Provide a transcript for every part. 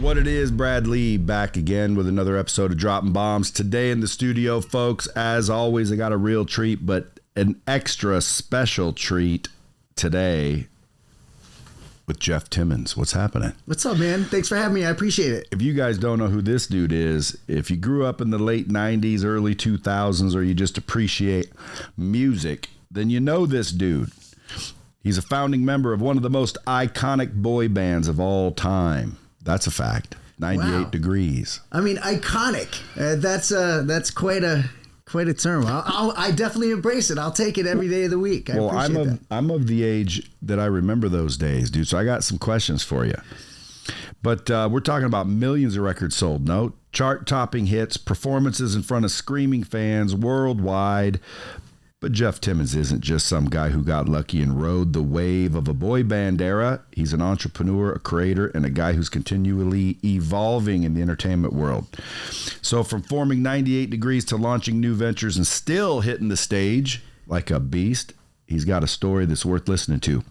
What it is, Brad Lee back again with another episode of Dropping Bombs. Today in the studio, folks, as always, I got a real treat, but an extra special treat today with Jeff Timmons. What's happening? What's up, man? Thanks for having me. I appreciate it. If you guys don't know who this dude is, if you grew up in the late 90s, early 2000s, or you just appreciate music, then you know this dude. He's a founding member of one of the most iconic boy bands of all time. That's a fact. 98 Wow. Degrees. I mean, iconic. That's quite a term. I definitely embrace it. I'll take it every day of the week. I appreciate that. I'm of the age that I remember those days, dude. So I got some questions for you. But we're talking about millions of records sold. No chart-topping hits, performances in front of screaming fans worldwide. But Jeff Timmons isn't just some guy who got lucky and rode the wave of a boy band era. He's an entrepreneur, a creator, and a guy who's continually evolving in the entertainment world. So from forming 98 Degrees to launching new ventures and still hitting the stage like a beast, he's got a story that's worth listening to.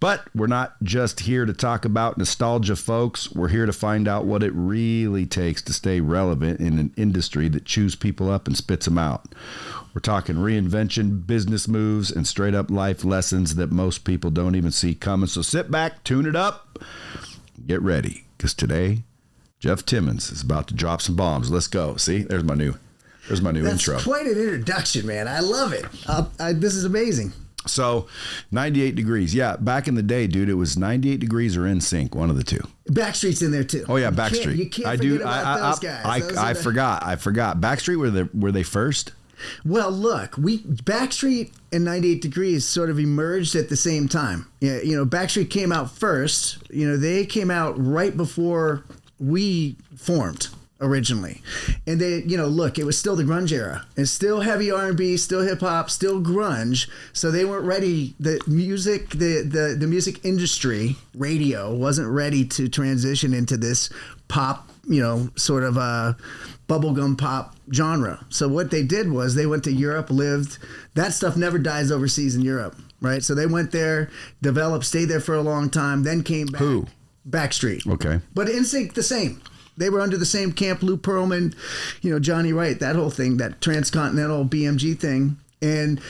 But we're not just here to talk about nostalgia, folks. We're here to find out what it really takes to stay relevant in an industry that chews people up and spits them out. We're talking reinvention, business moves, and straight up life lessons that most people don't even see coming. So sit back, tune it up, get ready, because today, Jeff Timmons is about to drop some bombs. Let's go. See, there's my new intro. That's quite an introduction, man. I love it. This is amazing. So 98 Degrees. Yeah, back in the day, dude, it was 98 Degrees or NSYNC, one of the two. Backstreet's in there too. Oh yeah, Backstreet. You can't forget about those guys. I forgot. Backstreet were they first? Well, look, Backstreet and 98 Degrees sort of emerged at the same time. Yeah, Backstreet came out first. They came out right before we formed originally. And they, look, it was still the grunge era. It's still heavy R&B, still hip hop, still grunge. So they weren't ready. The music industry, radio, wasn't ready to transition into this pop, sort of bubblegum pop genre. So what they did was they went to Europe, lived. That stuff never dies overseas in Europe, right? So they went there, developed, stayed there for a long time, then came back. Who? Backstreet. Okay. But NSYNC, the same. They were under the same camp, Lou Pearlman, Johnny Wright, that whole thing, that transcontinental BMG thing. And,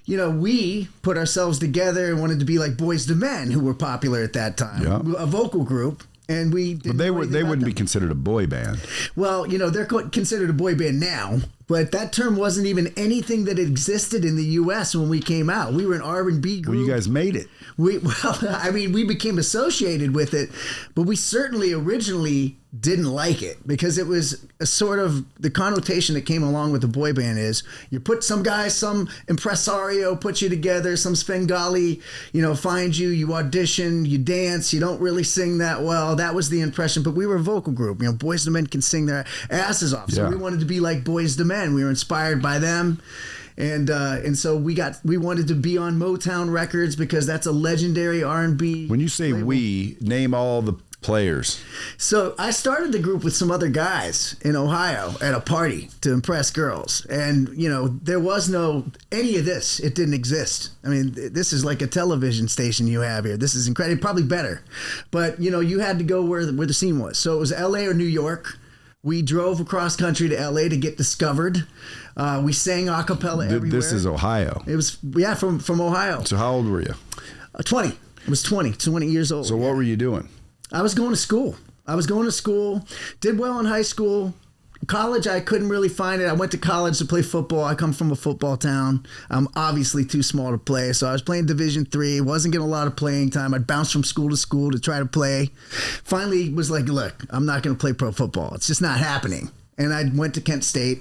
we put ourselves together and wanted to be like Boys II Men, who were popular at that time, yeah. A vocal group. And but they wouldn't be considered a boy band. Well, they're considered a boy band now, but that term wasn't even anything that existed in the U.S. when we came out. We were an R&B group. Well, you guys made it. We became associated with it, but we certainly originally didn't like it because it was a sort of the connotation that came along with the boy band is you put some guy, some impresario put you together, some Svengali, finds you, you audition, you dance, you don't really sing that well. That was the impression, but we were a vocal group. Boys II Men can sing their asses off. So we wanted to be like Boys II Men. We were inspired by them. And so we wanted to be on Motown Records because that's a legendary R&B. When you say label. We, name all the players. So I started the group with some other guys in Ohio at a party to impress girls. And, there was no any of this. It didn't exist. I mean, this is like a television station you have here. This is incredible. Probably better. But, you had to go where the scene was. So it was LA or New York. We drove across country to LA to get discovered. We sang a cappella everywhere. This is Ohio. It was, from Ohio. So how old were you? 20. I was 20 years old. So what were you doing? I was going to school. Did well in high school. College, I couldn't really find it. I went to college to play football. I come from a football town. I'm obviously too small to play. So I was playing Division III. Wasn't getting a lot of playing time. I'd bounce from school to school to try to play. Finally was like, look, I'm not going to play pro football. It's just not happening. And I went to Kent State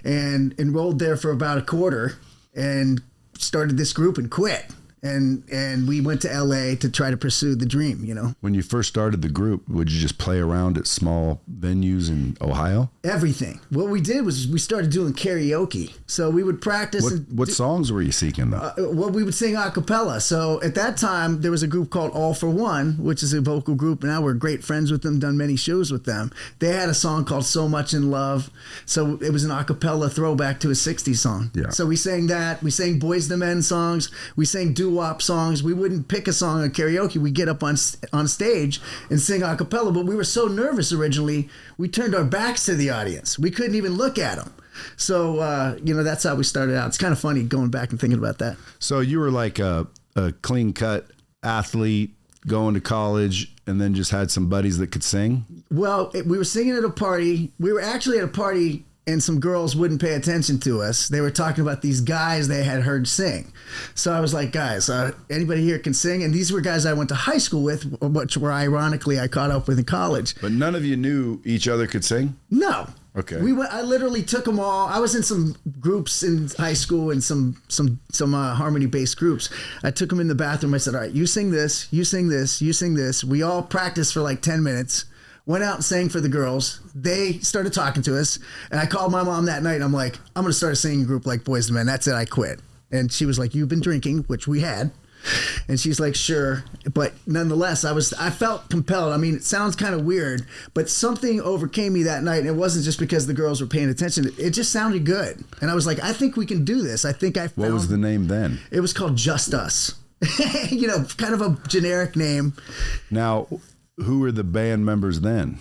and enrolled there for about a quarter and started this group and quit. And we went to LA to try to pursue the dream, When you first started the group, would you just play around at small venues in Ohio? Everything. What we did was we started doing karaoke. So we would practice. What songs were you seeking though? We would sing a cappella. So at that time, there was a group called All for One, which is a vocal group. Now we're great friends with them, done many shows with them. They had a song called So Much in Love. So it was an a cappella throwback to a 60s song. Yeah. So we sang that. We sang Boys II Men songs. We sang Do doo-wop songs. We wouldn't pick a song on karaoke. We'd get up on stage and sing a cappella. But we were so nervous originally, we turned our backs to the audience. We couldn't even look at them. So, that's how we started out. It's kind of funny going back and thinking about that. So you were like a clean-cut athlete going to college and then just had some buddies that could sing? Well, we were singing at a party. We were actually at a party and some girls wouldn't pay attention to us. They were talking about these guys they had heard sing. So I was like, guys, anybody here can sing? And these were guys I went to high school with, which were ironically I caught up with in college. But none of you knew each other could sing? No. Okay. I literally took them all. I was in some groups in high school and some harmony-based groups. I took them in the bathroom. I said, all right, you sing this, you sing this, you sing this. We all practiced for like 10 minutes. Went out and sang for the girls. They started talking to us. And I called my mom that night. And I'm like, I'm going to start a singing group like Boyz II Men. That's it. I quit. And she was like, you've been drinking, which we had. And she's like, sure. But nonetheless, I felt compelled. I mean, it sounds kind of weird, but something overcame me that night. And it wasn't just because the girls were paying attention. It just sounded good. And I was like, I think we can do this. I think I found... What was the name then? It was called Just Us. Kind of a generic name. Now... Who were the band members then?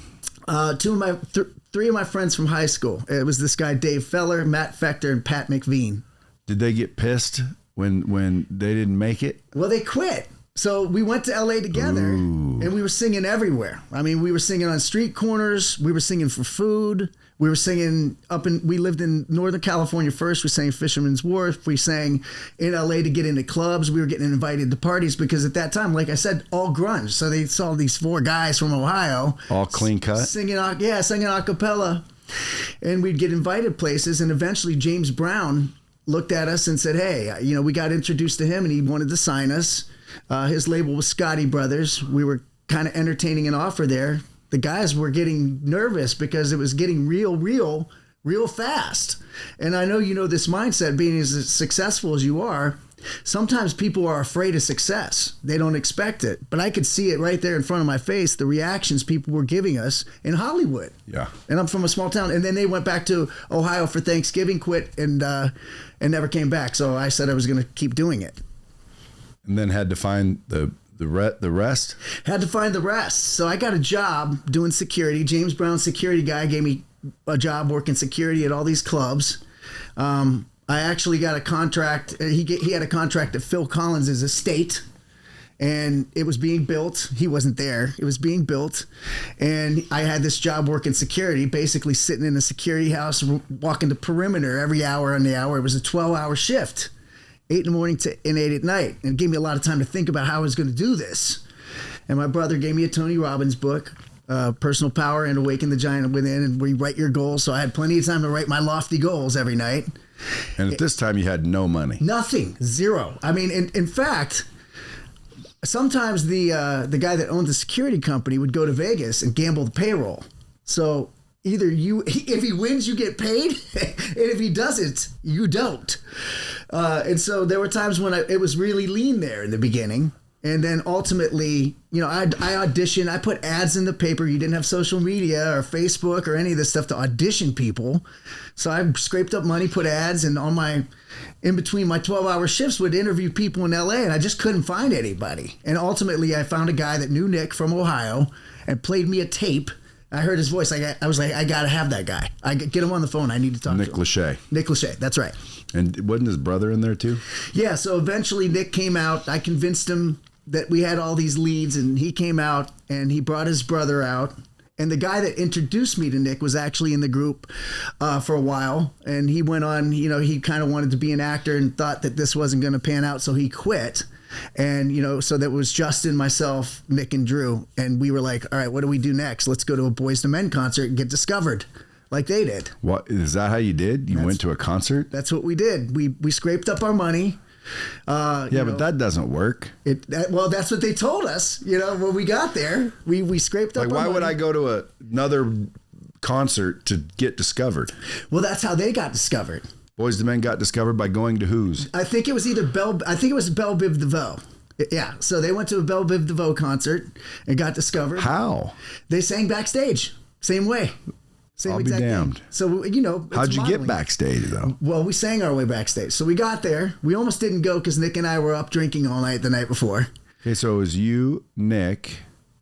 Three of my friends from high school. It was this guy, Dave Feller, Matt Fector, and Pat McVean. Did they get pissed when they didn't make it? Well, they quit. So we went to LA together. Ooh. And we were singing everywhere. I mean, we were singing on street corners. We were singing for food. We were singing we lived in Northern California first. We sang Fisherman's Wharf. We sang in LA to get into clubs. We were getting invited to parties because at that time, like I said, all grunge. So they saw these four guys from Ohio. All clean cut? Singing a cappella. And we'd get invited places. And eventually James Brown looked at us and said, hey, we got introduced to him and he wanted to sign us. His label was Scotty Brothers. We were kind of entertaining an offer there. The guys were getting nervous because it was getting real fast. And I know this mindset, being as successful as you are, sometimes people are afraid of success. They don't expect it. But I could see it right there in front of my face, the reactions people were giving us in Hollywood. Yeah. And I'm from a small town. And then they went back to Ohio for Thanksgiving, quit, and never came back. So I said I was going to keep doing it. And then had to find the rest? Had to find the rest. So I got a job doing security. James Brown, security guy, gave me a job working security at all these clubs. I actually got a contract. He had a contract at Phil Collins' estate, and it was being built. He wasn't there. It was being built, and I had this job working security, basically sitting in a security house, walking the perimeter every hour on the hour. It was a 12-hour shift. 8 in the morning and 8 at night. And it gave me a lot of time to think about how I was going to do this. And my brother gave me a Tony Robbins book, Personal Power and Awaken the Giant Within, and Rewrite Your Goals. So I had plenty of time to write my lofty goals every night. And at this time you had no money. Nothing. Zero. I mean, in fact, sometimes the guy that owned the security company would go to Vegas and gamble the payroll. So either if he wins, you get paid, and if he doesn't, you don't. And so there were times when it was really lean there in the beginning. And then ultimately, I auditioned. I put ads in the paper. You didn't have social media or Facebook or any of this stuff to audition people. So I scraped up money, put ads, and in between my 12-hour shifts would interview people in LA, and I just couldn't find anybody. And ultimately, I found a guy that knew Nick from Ohio and played me a tape. I heard his voice. I was like, I got to have that guy. Get him on the phone. I need to talk to him. Nick Lachey. Nick Lachey. That's right. And wasn't his brother in there too? Yeah. So eventually Nick came out. I convinced him that we had all these leads, and he came out and he brought his brother out. And the guy that introduced me to Nick was actually in the group for a while. And he went on, he kind of wanted to be an actor and thought that this wasn't going to pan out. So he quit. And, so that was Justin, myself, Nick, and Drew. And we were like, all right, what do we do next? Let's go to a Boyz II Men concert and get discovered like they did. What, is that how you did? You went to a concert? That's what we did. We scraped up our money. But that doesn't work. Well, that's what they told us, when we got there. We scraped up our money. Why would I go to another concert to get discovered? Well, that's how they got discovered. Boyz II Men got discovered by going to whose? I think it was Belle Biv DeVoe. Yeah, so they went to a Belle Biv DeVoe concert and got discovered. How? They sang backstage, same way. Same I'll be exact damned. thing. So, you know. How'd you modeling. get backstage, though? Well, we sang our way backstage. So we got there. We almost didn't go because Nick and I were up drinking all night the night before. Okay, so it was you, Nick.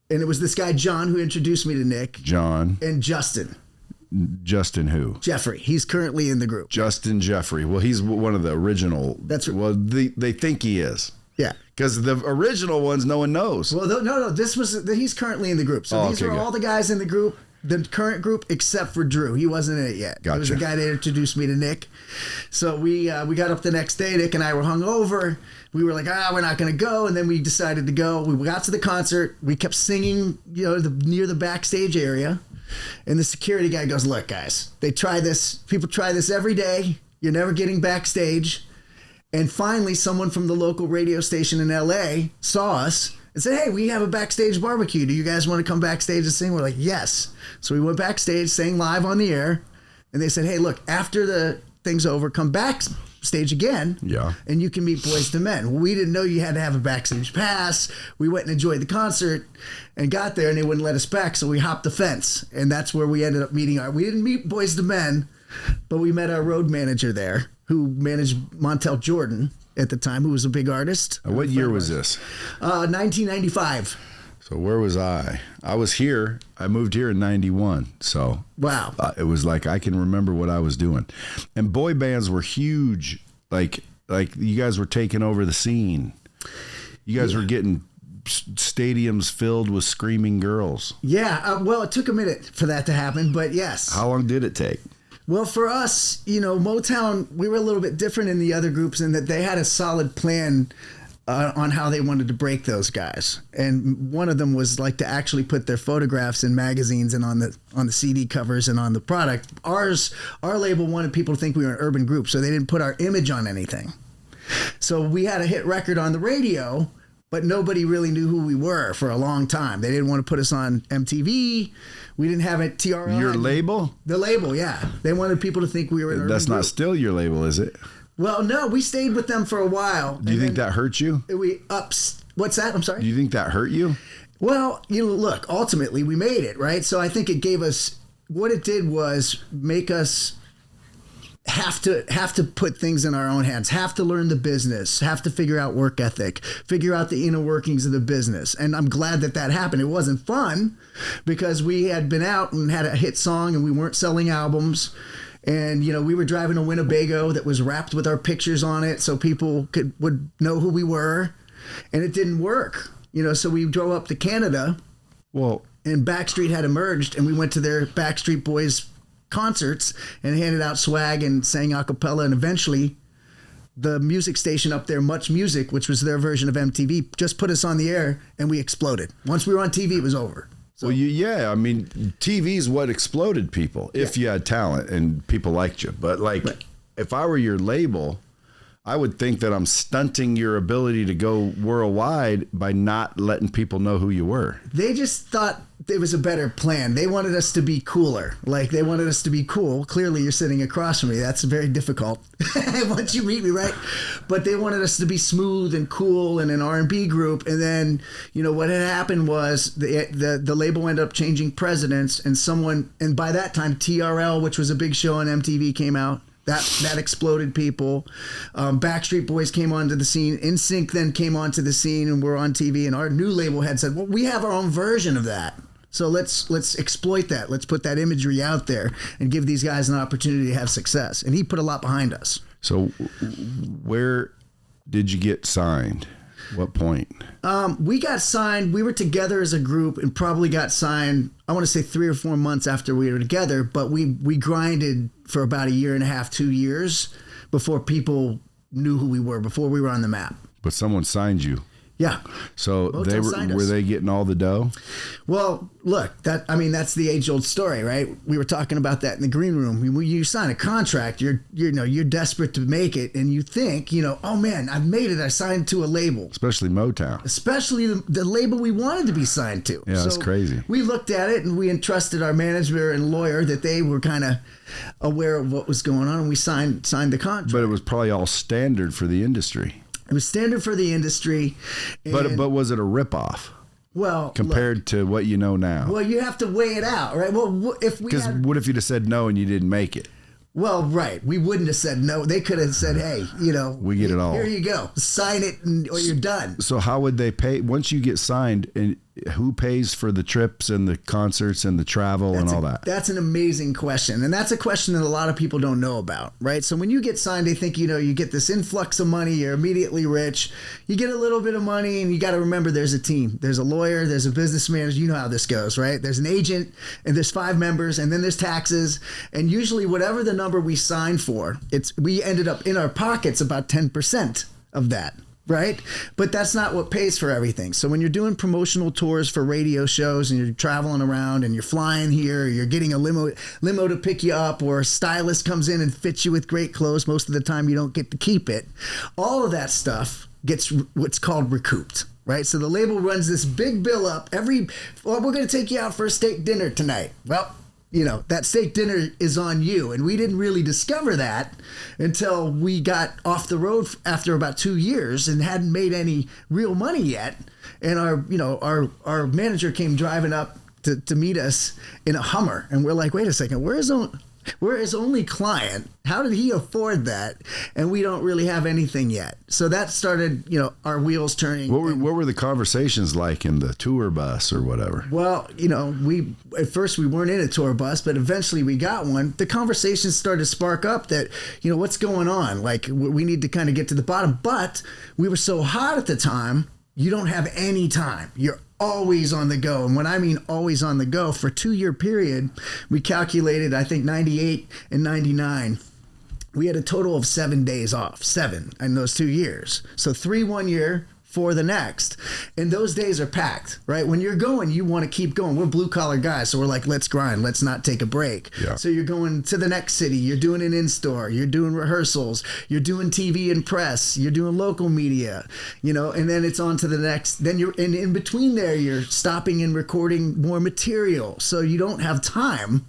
And it was this guy, John, who introduced me to Nick. John. And Justin. Justin who? Jeffrey. He's currently in the group. Justin Jeffrey. Well, he's one of the original. That's right. Well, they think he is. Yeah. Because the original ones, no one knows. Well, no. He's currently in the group. So these are all the guys in the group, the current group, except for Drew. He wasn't in it yet. Gotcha. It was the guy that introduced me to Nick. So we got up the next day. Nick and I were hungover. We were like, we're not going to go. And then we decided to go. We got to the concert. We kept singing, near the backstage area. And the security guy goes, look, guys, they try this. People try this every day. You're never getting backstage. And finally, someone from the local radio station in LA saw us and said, hey, we have a backstage barbecue. Do you guys want to come backstage and sing? We're like, yes. So we went backstage, sang live on the air. And they said, hey, look, after the thing's over, come backstage again. Yeah. And you can meet Boys to Men. We didn't know you had to have a backstage pass. We went and enjoyed the concert and got there and they wouldn't let us back. So we hopped the fence. And that's where we ended up meeting we didn't meet Boys to Men, but we met our road manager there, who managed Montel Jordan at the time, who was a big artist. What year was this? 1995. So where was I? I was here. I moved here in 91. So Wow. It was like I can remember what I was doing. And boy bands were huge. Like you guys were taking over the scene. You guys were getting stadiums filled with screaming girls. Yeah. Well, it took a minute for that to happen, but yes. How long did it take? Well, for us, Motown, we were a little bit different in the other groups in that they had a solid plan on how they wanted to break those guys. And one of them was like to actually put their photographs in magazines and on the CD covers and on the product. Our label wanted people to think we were an urban group, so they didn't put our image on anything. So we had a hit record on the radio, but nobody really knew who we were for a long time. They didn't want to put us on MTV. We didn't have a TRL. Your label? The label, yeah. They wanted people to think we were an urban That's not group. still your label, is it? Well, no, we stayed with them for a while. Do you think that hurt you? What's that? I'm sorry? Do you think that hurt you? Well, look, ultimately we made it, right? So I think it gave us, what it did was make us have to put things in our own hands, have to learn the business, have to figure out work ethic, figure out the inner workings of the business. And I'm glad that happened. It wasn't fun because we had been out and had a hit song and we weren't selling albums. And, we were driving a Winnebago that was wrapped with our pictures on it so people would know who we were. And it didn't work, so we drove up to Canada. Well, and Backstreet had emerged and we went to their Backstreet Boys concerts and handed out swag and sang a cappella. And eventually the music station up there, Much Music, which was their version of MTV, just put us on the air and we exploded. Once we were on TV, it was over. So, well, TV's what exploded people if you had talent and people liked you. But if I were your label, I would think that I'm stunting your ability to go worldwide by not letting people know who you were. They just thought it was a better plan. They wanted us to be cooler. They wanted us to be cool. Clearly, you're sitting across from me. That's very difficult once you meet me, right? But they wanted us to be smooth and cool and an R&B group. And then, what had happened was the label ended up changing presidents and by that time, TRL, which was a big show on MTV, came out. That exploded people. Backstreet Boys came onto the scene. NSYNC then came onto the scene and we're on TV. And our new label had said, well, we have our own version of that. So let's exploit that. Let's put that imagery out there and give these guys an opportunity to have success. And he put a lot behind us. So where did you get signed? What point? We got signed. We were together as a group and probably got signed, I want to say 3 or 4 months after we were together. But we grinded for about 1.5 years, 2 years before people knew who we were, before we were on the map. But someone signed you. Yeah. So were they getting all the dough? Well, look, that's the age-old story, right? We were talking about that in the green room. When you sign a contract, you're desperate to make it, and you think, oh man, I've made it. I signed to a label, especially Motown, especially the label we wanted to be signed to. Yeah, that's crazy. We looked at it and we entrusted our manager and lawyer that they were kind of aware of what was going on, and we signed the contract. But it was probably all standard for the industry. It was standard for the industry. But was it a ripoff? Well, compared to what you know now? Well, you have to weigh it out, right? Well, if we Because what if you'd have said no and you didn't make it? Well, right. We wouldn't have said no. They could have said, hey, we get it all. Here you go. Sign it or you're done. So how would they pay once you get signed? And who pays for the trips and the concerts and the travel and all that? That's an amazing question. And that's a question that a lot of people don't know about, right? So when you get signed, they think, you get this influx of money. You're immediately rich. You get a little bit of money and you got to remember there's a team. There's a lawyer. There's a business manager. You know how this goes, right? There's an agent and there's 5 members and then there's taxes. And usually whatever the number we signed for, we ended up in our pockets about 10% of that. Right? But that's not what pays for everything. So when you're doing promotional tours for radio shows and you're traveling around and you're flying here, or you're getting a limo to pick you up, or a stylist comes in and fits you with great clothes, most of the time you don't get to keep it. All of that stuff gets what's called recouped. Right? So the label runs this big bill up we're going to take you out for a steak dinner tonight. Well, that steak dinner is on you. And we didn't really discover that until we got off the road after about 2 years and hadn't made any real money yet. And our manager came driving up to meet us in a Hummer. And we're like, wait a second, we're his only client. How did he afford that? And we don't really have anything yet. So that started, our wheels turning. What were the conversations like in the tour bus or whatever? Well, at first we weren't in a tour bus, but eventually we got one. The conversations started to spark up that, what's going on? Like, we need to kind of get to the bottom. But we were so hot at the time, you don't have any time. You're always on the go. And when I mean always on the go, for a 2-year period, we calculated, I think 98 and 99, we had a total of 7 days off, 7 in those 2 years. So 3 1 year, 4 the next. And those days are packed, right? When you're going, you want to keep going. We're blue collar guys. So we're like, let's grind. Let's not take a break. Yeah. So you're going to the next city. You're doing an in-store. You're doing rehearsals. You're doing TV and press. You're doing local media, and then it's on to the next. Then in between there, you're stopping and recording more material. So you don't have time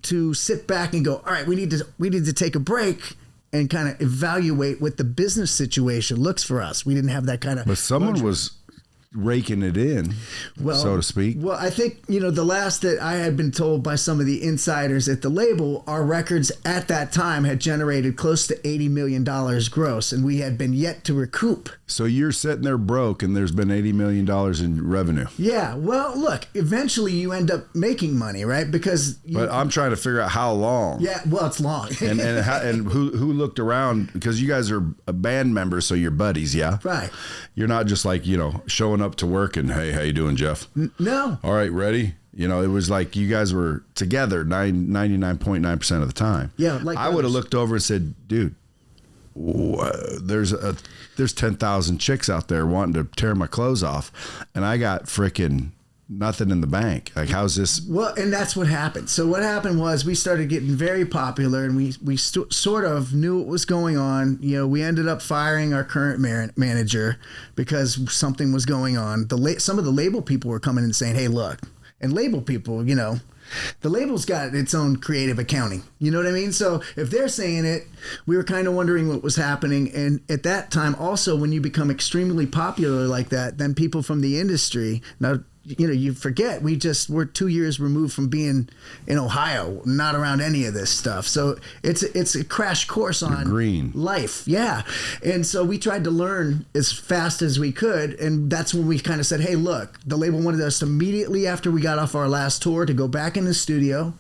to sit back and go, all right, we need to take a break and kind of evaluate what the business situation looks for us. We didn't have that kind of. But someone was raking it in, so to speak. Well, I think, the last that I had been told by some of the insiders at the label, our records at that time had generated close to $80 million gross, and we had been yet to recoup. So you're sitting there broke, and there's been $80 million in revenue. Yeah. Well, look, eventually you end up making money, right? But I'm trying to figure out how long. Yeah. Well, it's long. and who looked around, because you guys are a band members, so you're buddies, yeah? Right. You're not just like, showing up to work and, hey, how you doing, Jeff? No. All right, ready? It was like you guys were together 99.9% of the time. Yeah. I would have looked over and said, dude, there's 10,000 chicks out there wanting to tear my clothes off, and I got frickin' nothing in the bank. Like, how's this? Well, and that's what happened. So what happened was we started getting very popular, and we sort of knew what was going on. We ended up firing our current manager because something was going on. Some of the label people were coming and saying, hey, look. And label people, the label's got its own creative accounting. You know what I mean? So if they're saying it, we were kind of wondering what was happening. And at that time, also, when you become extremely popular like that, then people from the industry, now, you forget we're 2 years removed from being in Ohio, not around any of this stuff. So it's a crash course on green life. Yeah. And so we tried to learn as fast as we could. And that's when we kind of said, hey, look, the label wanted us immediately after we got off our last tour to go back in the studio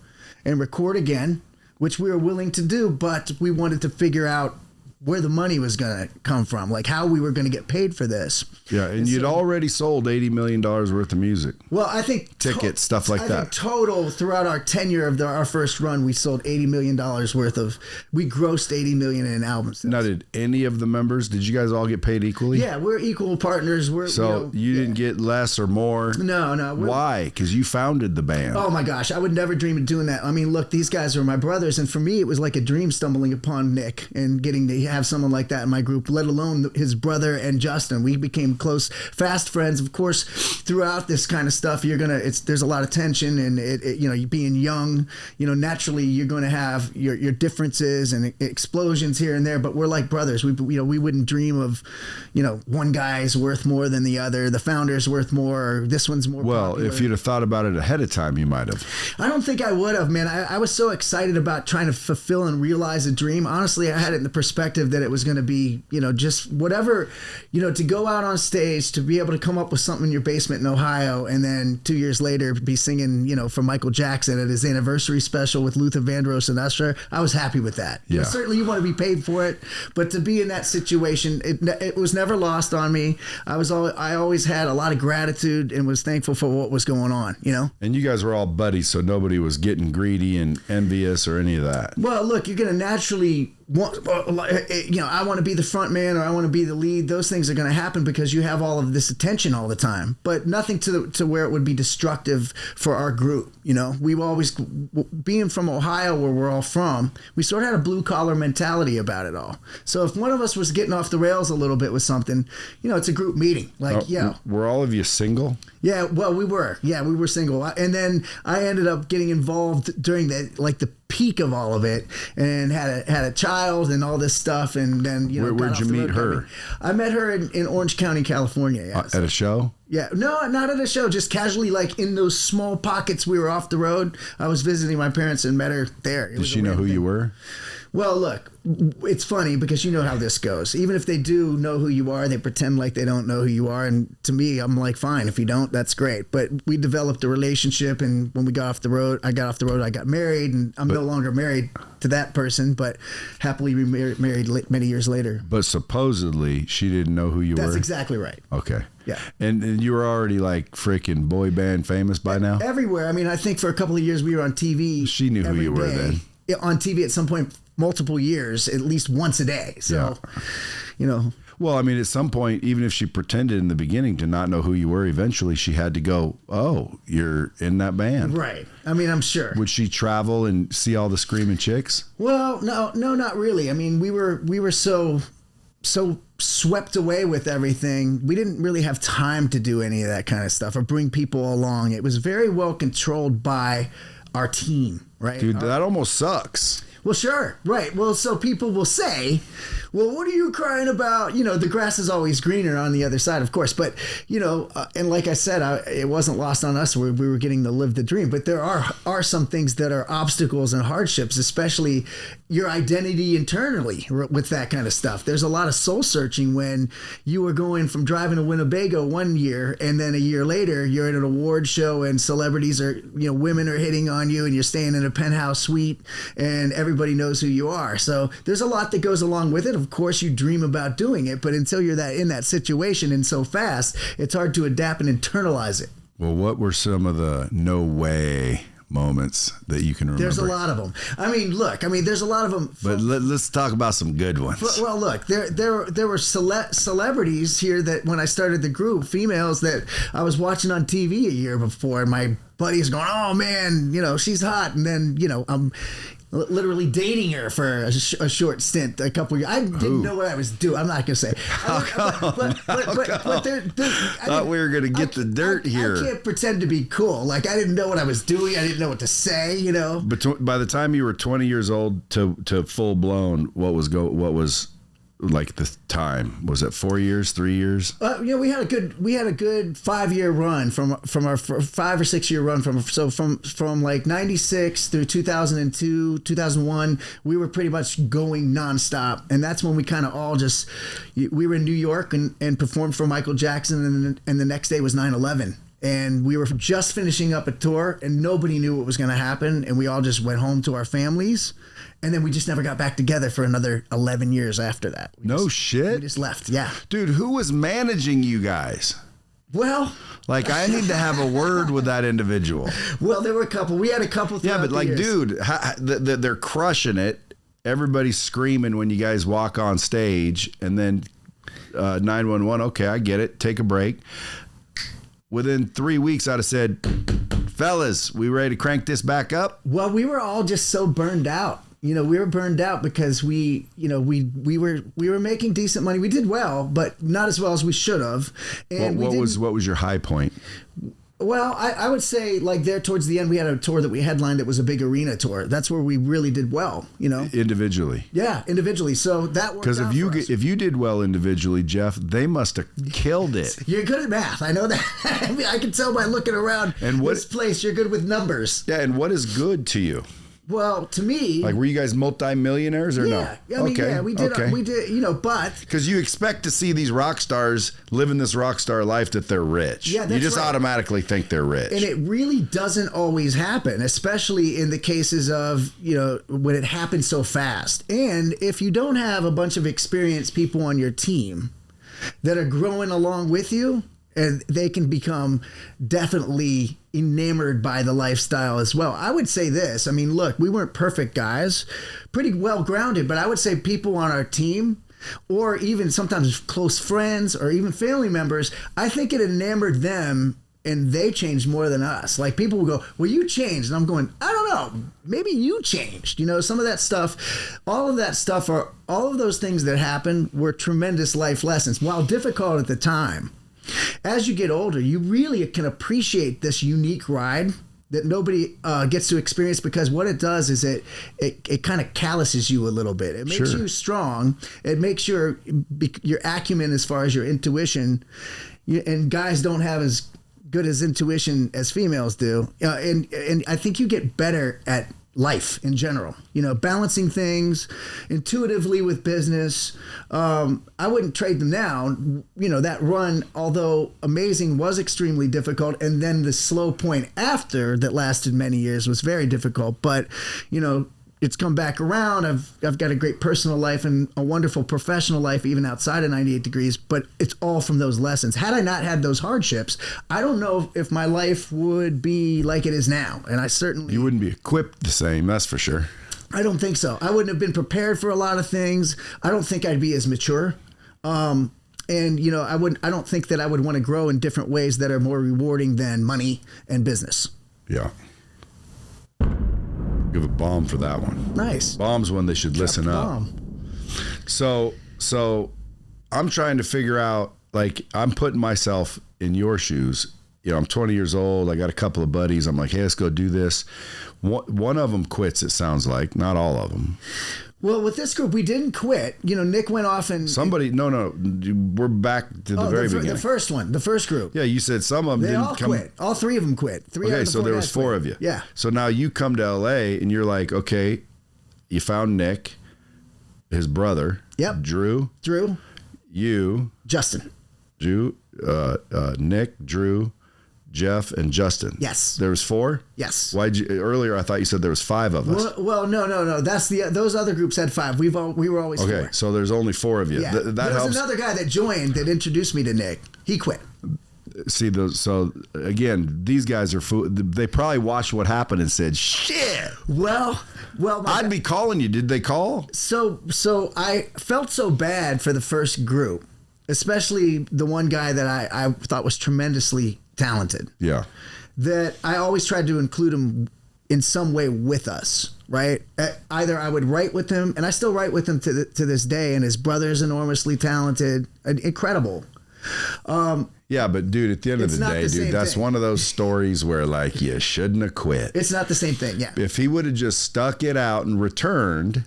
and record again, which we were willing to do, but we wanted to figure out where the money was going to come from, like how we were going to get paid for this. Yeah, and you'd already sold $80 million worth of music. Well, I think tickets, stuff like that. I think total throughout our tenure of our first run, we sold $80 million worth of. We grossed $80 million in albums. Now, did any of the members? Did you guys all get paid equally? Yeah, we're equal partners. You didn't get less or more. No. Why? Because you founded the band. Oh my gosh, I would never dream of doing that. I mean, look, these guys are my brothers, and for me, it was like a dream stumbling upon Nick and getting to have someone like that in my group, let alone his brother and Justin. We became close, fast friends. Of course, throughout this kind of stuff, there's a lot of tension, and you being young, naturally you're going to have your differences and explosions here and there. But we're like brothers. We wouldn't dream of, one guy's worth more than the other. The founder's worth more. Or this one's more. Well, popular. if you'd have thought about it ahead of time, you might have. I don't think I would have, man. I was so excited about trying to fulfill and realize a dream. Honestly, I had it in the perspective that it was going to be, just whatever, to go out on stage, to be able to come up with something in your basement in Ohio, and then 2 years later be singing, for Michael Jackson at his anniversary special with Luther Vandross and Usher. I was happy with that. Yeah. Certainly you want to be paid for it, but to be in that situation, it was never lost on me. I always had a lot of gratitude and was thankful for what was going on, And you guys were all buddies, so nobody was getting greedy and envious or any of that. Well, look, you're going to naturally want, I want to be the front man or I want to be the lead. Those things are going to happen because you have all of this attention all the time, but nothing to where it would be destructive for our group. We've always, being from Ohio, where we're all from, we sort of had a blue collar mentality about it all. So if one of us was getting off the rails a little bit with something, it's a group meeting. Were all of you single? Yeah, well, we were. Yeah, we were single. And then I ended up getting involved during the peak of all of it, and had a child and all this stuff. And then, where'd you meet her? I met her in Orange County, California. Yeah, at a show? Yeah, no, not at a show, just casually, like in those small pockets we were off the road. I was visiting my parents and met her there. Did she know who you were? Well, look, it's funny because you know how this goes. Even if they do know who you are, they pretend like they don't know who you are. And to me, I'm like, fine, if you don't, that's great. But we developed a relationship, and when we got off the road, I got married, and I'm no longer married to that person, but happily married many years later. But supposedly she didn't know who you were? That's exactly right. Okay. Yeah. And you were already like freaking boy band famous by now? Everywhere. I mean, I think for a couple of years we were on TV. She knew who you were then. On TV at some point, multiple years, at least once a day. So, Well, I mean, at some point, even if she pretended in the beginning to not know who you were, eventually she had to go, oh, you're in that band. Right. I mean, I'm sure. Would she travel and see all the screaming chicks? Well, no, not really. I mean, we were so swept away with everything. We didn't really have time to do any of that kind of stuff or bring people along. It was very well controlled by our team, right? Dude, that almost sucks. Well, sure. Right. Well, so people will say, well, what are you crying about? The grass is always greener on the other side, of course. But, and like I said, it wasn't lost on us. We were getting to live the dream. But there are some things that are obstacles and hardships, especially your identity internally with that kind of stuff. There's a lot of soul searching when you were going from driving to Winnebago one year, and then a year later you're at an award show and celebrities are, women are hitting on you, and you're staying in a penthouse suite and everybody knows who you are. So there's a lot that goes along with it. Of course, you dream about doing it, but until you're in that situation and so fast, it's hard to adapt and internalize it. Well, what were some of the no way moments that you can remember? There's a lot of them. I mean, look, there's a lot of them. But let's talk about some good ones. Well, look, there were celebrities here that when I started the group, females that I was watching on TV a year before, and my buddy's going, oh man, she's hot. And then, I'm literally dating her for a short stint, a couple of years. I didn't know what I was doing. I'm not going to say. Thought we were going to get the dirt here. I can't pretend to be cool. Like, I didn't know what I was doing. I didn't know what to say, But by the time you were 20 years old to full blown, what was like the time? Was it 4 years, 3 years? We had a good 5 year run from our 5 or 6 year run from like 96 through 2002, 2001. We were pretty much going nonstop, and that's when we kind of all we were in New York and performed for Michael Jackson, and the next day was 9/11. And we were just finishing up a tour, and nobody knew what was going to happen, and we all just went home to our families. And then we just never got back together for another 11 years after that. Shit. We just left. Yeah. Dude, who was managing you guys? Well, I need to have a word with that individual. Well, there were a couple. We had a couple. Yeah, but years. Dude, they're crushing it. Everybody's screaming when you guys walk on stage, and then 911. Okay, I get it. Take a break. Within 3 weeks, I'd have said, fellas, we ready to crank this back up? Well, we were all just so burned out. You know, we were burned out because we were making decent money. We did well, but not as well as we should have. And what was your high point? Well, I would say like there towards the end, we had a tour that we headlined that was a big arena tour. That's where we really did well, you know. Individually. Yeah, individually. So that worked out for us. If you did well individually, Jeff, they must have killed it. You're good at math. I know that. I mean, I can tell by looking around this place. You're good with numbers. Yeah, and what is good to you? Well, to me, like, were you guys multi-millionaires or no? Yeah, I mean, yeah, we did, you know, but because you expect to see these rock stars living this rock star life that they're rich. Yeah, that's you just right. automatically think they're rich, and it really doesn't always happen, especially in the cases of, you know, when it happens so fast. And if you don't have a bunch of experienced people on your team that are growing along with you, and they can become definitely enamored by the lifestyle as well. I would say this. I mean, look, we weren't perfect guys, pretty well grounded, but I would say people on our team, or even sometimes close friends or even family members, I think it enamored them and they changed more than us. Like, people will go, well, you changed. And I'm going, I don't know. Maybe you changed. You know, some of that stuff, all of those things that happened were tremendous life lessons. While difficult at the time, as you get older, you really can appreciate this unique ride that nobody gets to experience, because what it does is it kind of calluses you a little bit. It makes you strong. It makes your acumen as far as your intuition, and guys don't have as good as intuition as females do. And I think you get better at life in general, you know, balancing things intuitively with business. I wouldn't trade them now. You know, that run, although amazing, was extremely difficult. And then the slow point after that lasted many years was very difficult. But, you know, it's come back around. I've got a great personal life and a wonderful professional life, even outside of 98 Degrees, but it's all from those lessons. Had I not had those hardships, I don't know if my life would be like it is now. And I certainly... You wouldn't be equipped the same, that's for sure. I don't think so. I wouldn't have been prepared for a lot of things. I don't think I'd be as mature. And, you know, I don't think that I would want to grow in different ways that are more rewarding than money and business. Yeah. Give a bomb for that one. Nice. Bomb's one they should listen up. So I'm trying to figure out, like, I'm putting myself in your shoes. You know, I'm 20 years old. I got a couple of buddies. I'm like, hey, let's go do this. One of them quits, it sounds like. Not all of them. Well, with this group, we didn't quit. You know, Nick went off and... No. We're back to the very beginning. The first one, the first group. Yeah, you said some of them didn't come. Quit. All three of them quit. Okay, so there was four of you. Yeah. So now you come to LA and you're like, okay, you found Nick, his brother. Yep. Drew. You. Justin. Nick, Drew, Jeff, and Justin. Yes. There was four? Yes. Earlier I thought you said there was five of us. Well, no. That's those other groups had five. We were always okay, four. so there's only four of you. Yeah. That there was helps. Another guy that joined that introduced me to Nick. He quit. See those. So again, these guys are they probably watched what happened and said, "Shit." Well, I'd be calling you. Did they call? So I felt so bad for the first group, especially the one guy that I thought was tremendously talented. Yeah. That I always tried to include him in some way with us, right? Either I would write with him, and I still write with him to this day, and his brother's enormously talented, incredible. Yeah, but dude, at the end of the day, dude, that's one of those stories where, like, you shouldn't have quit. It's not the same thing, yeah. If he would have just stuck it out and returned,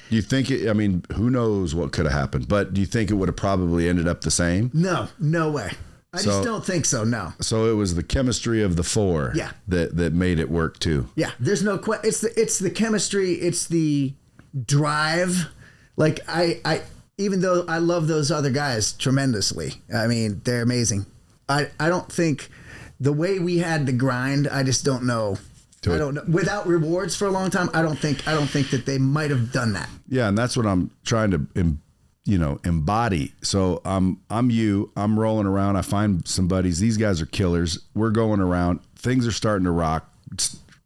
do you think I mean, who knows what could have happened, but do you think it would have probably ended up the same? No way. I just don't think so, no. So it was the chemistry of the four that made it work too. Yeah, there's no question. It's the chemistry, it's the drive. Like, I even though I love those other guys tremendously, I mean, they're amazing. I don't think the way we had to grind, I just don't know. I don't know. Without rewards for a long time, I don't think that they might have done that. Yeah, and that's what I'm trying to embody. So I'm rolling around. I find some buddies. These guys are killers. We're going around. Things are starting to rock.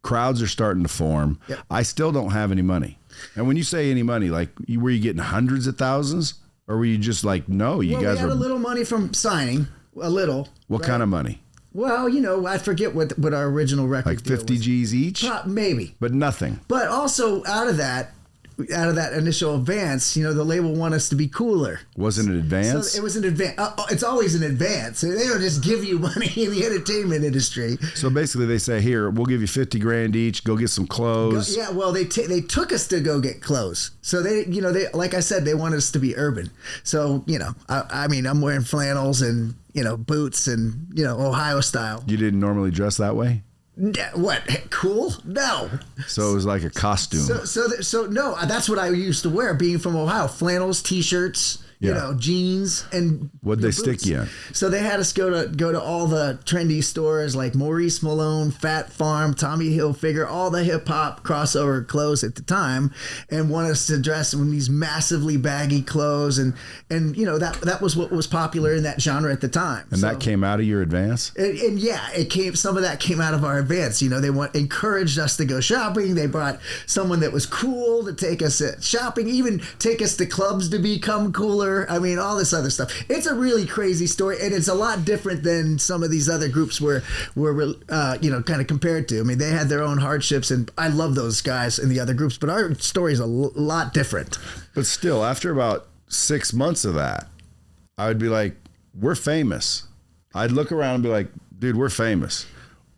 Crowds are starting to form. Yep. I still don't have any money. And when you say any money, like, were you getting hundreds of thousands, or were you just like, no, you guys we had a little money from signing, a little. What kind of money? Well, you know, I forget what our original record like 50 deal was. G's each? Maybe. But nothing. But also out of that, out of that initial advance, the label wanted us to be cooler. Wasn't it advance? So it was an advance. It's always an advance. They don't just give you money in the entertainment industry. So basically, they say, "Here, we'll give you $50,000 each. Go get some clothes." Yeah, well, they took us to go get clothes. So they like I said, they wanted us to be urban. So I mean, I'm wearing flannels and boots and Ohio style. You didn't normally dress that way? What? Cool? No. So it was like a costume. So no, that's what I used to wear being from Ohio. Flannels, t-shirts, jeans, and what'd they stick you in? So they had us go to all the trendy stores like Maurice Malone, Fat Farm, Tommy Hilfiger, all the hip hop crossover clothes at the time, and want us to dress in these massively baggy clothes, and that was what was popular in that genre at the time. And that came out of your advance? And yeah, it came. Some of that came out of our advance. They encouraged us to go shopping. They brought someone that was cool to take us shopping, even take us to clubs to become cooler. I mean, all this other stuff. It's a really crazy story, and it's a lot different than some of these other groups were kind of compared to. I mean, they had their own hardships, and I love those guys in the other groups, but our story is a lot different. But still, after about 6 months of that, I would be like, "We're famous." I'd look around and be like, "Dude, we're famous.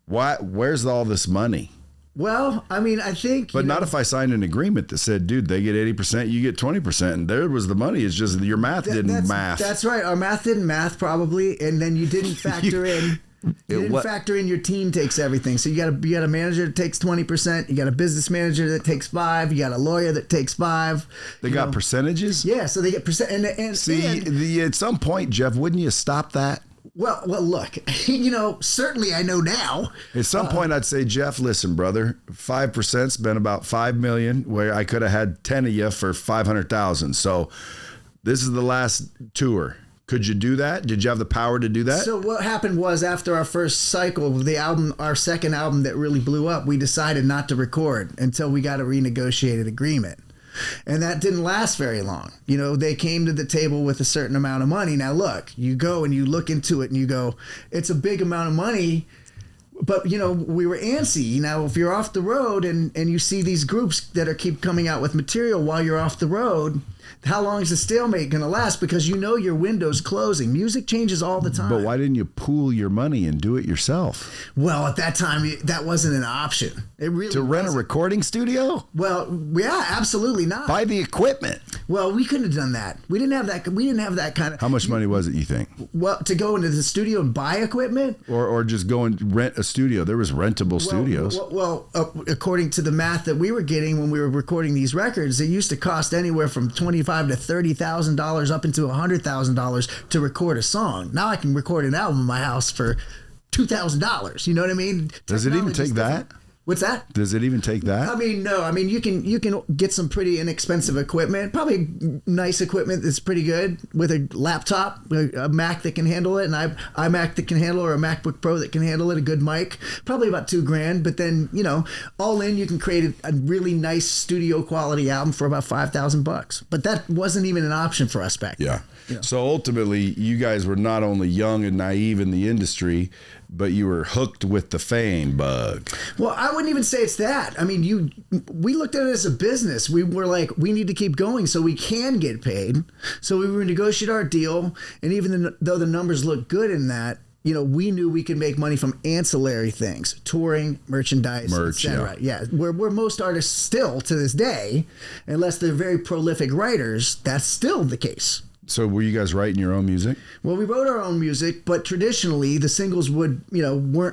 Why? Where's all this money?" Well, I mean, I think... But not if I signed an agreement that said, dude, they get 80%, you get 20%. And there was the money. It's just your math didn't math. That's right. Our math didn't math, probably. And then you didn't factor in... You didn't factor in your team takes everything. So you got a manager that takes 20%. You got a business manager that takes 5%. You got a lawyer that takes 5%. They got percentages? Yeah, so they get percent. And at some point, Jeff, wouldn't you stop that? Well, look, certainly I know now. At some point, I'd say, Jeff, listen, brother, 5%'s been about $5 million, where I could have had 10 of you for 500,000. So this is the last tour. Could you do that? Did you have the power to do that? So what happened was, after our first cycle, our second album that really blew up, we decided not to record until we got a renegotiated agreement. And that didn't last very long. They came to the table with a certain amount of money. Now, look, you go and you look into it and you go, it's a big amount of money. But, we were antsy. Now, if you're off the road and you see these groups that keep coming out with material while you're off the road, how long is the stalemate going to last? Because your window's closing. Music changes all the time. But why didn't you pool your money and do it yourself? Well, at that time, that wasn't an option. It really to rent a recording studio? Well, yeah, absolutely not. Buy the equipment. Well, we couldn't have done that. We didn't have that kind of... How much money was it, you think? Well, to go into the studio and buy equipment? Or just go and rent a studio. There was rentable studios. Well, according to the math that we were getting when we were recording these records, it used to cost anywhere from $25,000 to $30,000 up into $100,000 to record a song. Now I can record an album in my house for $2,000. You know what I mean? Does it even take that? What's that? Does it even take that? I mean, no. I mean, you can get some pretty inexpensive equipment, probably nice equipment that's pretty good with a laptop, a Mac that can handle it, an iMac that can handle it, or a MacBook Pro that can handle it, a good mic, probably about $2,000. But then, all in, you can create a really nice studio quality album for about $5,000. But that wasn't even an option for us back then. Yeah. So ultimately, you guys were not only young and naive in the industry, but you were hooked with the fame bug. Well, I wouldn't even say it's that. I mean, we looked at it as a business. We were like, we need to keep going so we can get paid. So we renegotiated our deal, and even though the numbers look good in that, we knew we could make money from ancillary things, touring, merchandise, etc. Yeah, where most artists still to this day, unless they're very prolific writers, that's still the case. So were you guys writing your own music? Well, we wrote our own music, but traditionally the singles weren't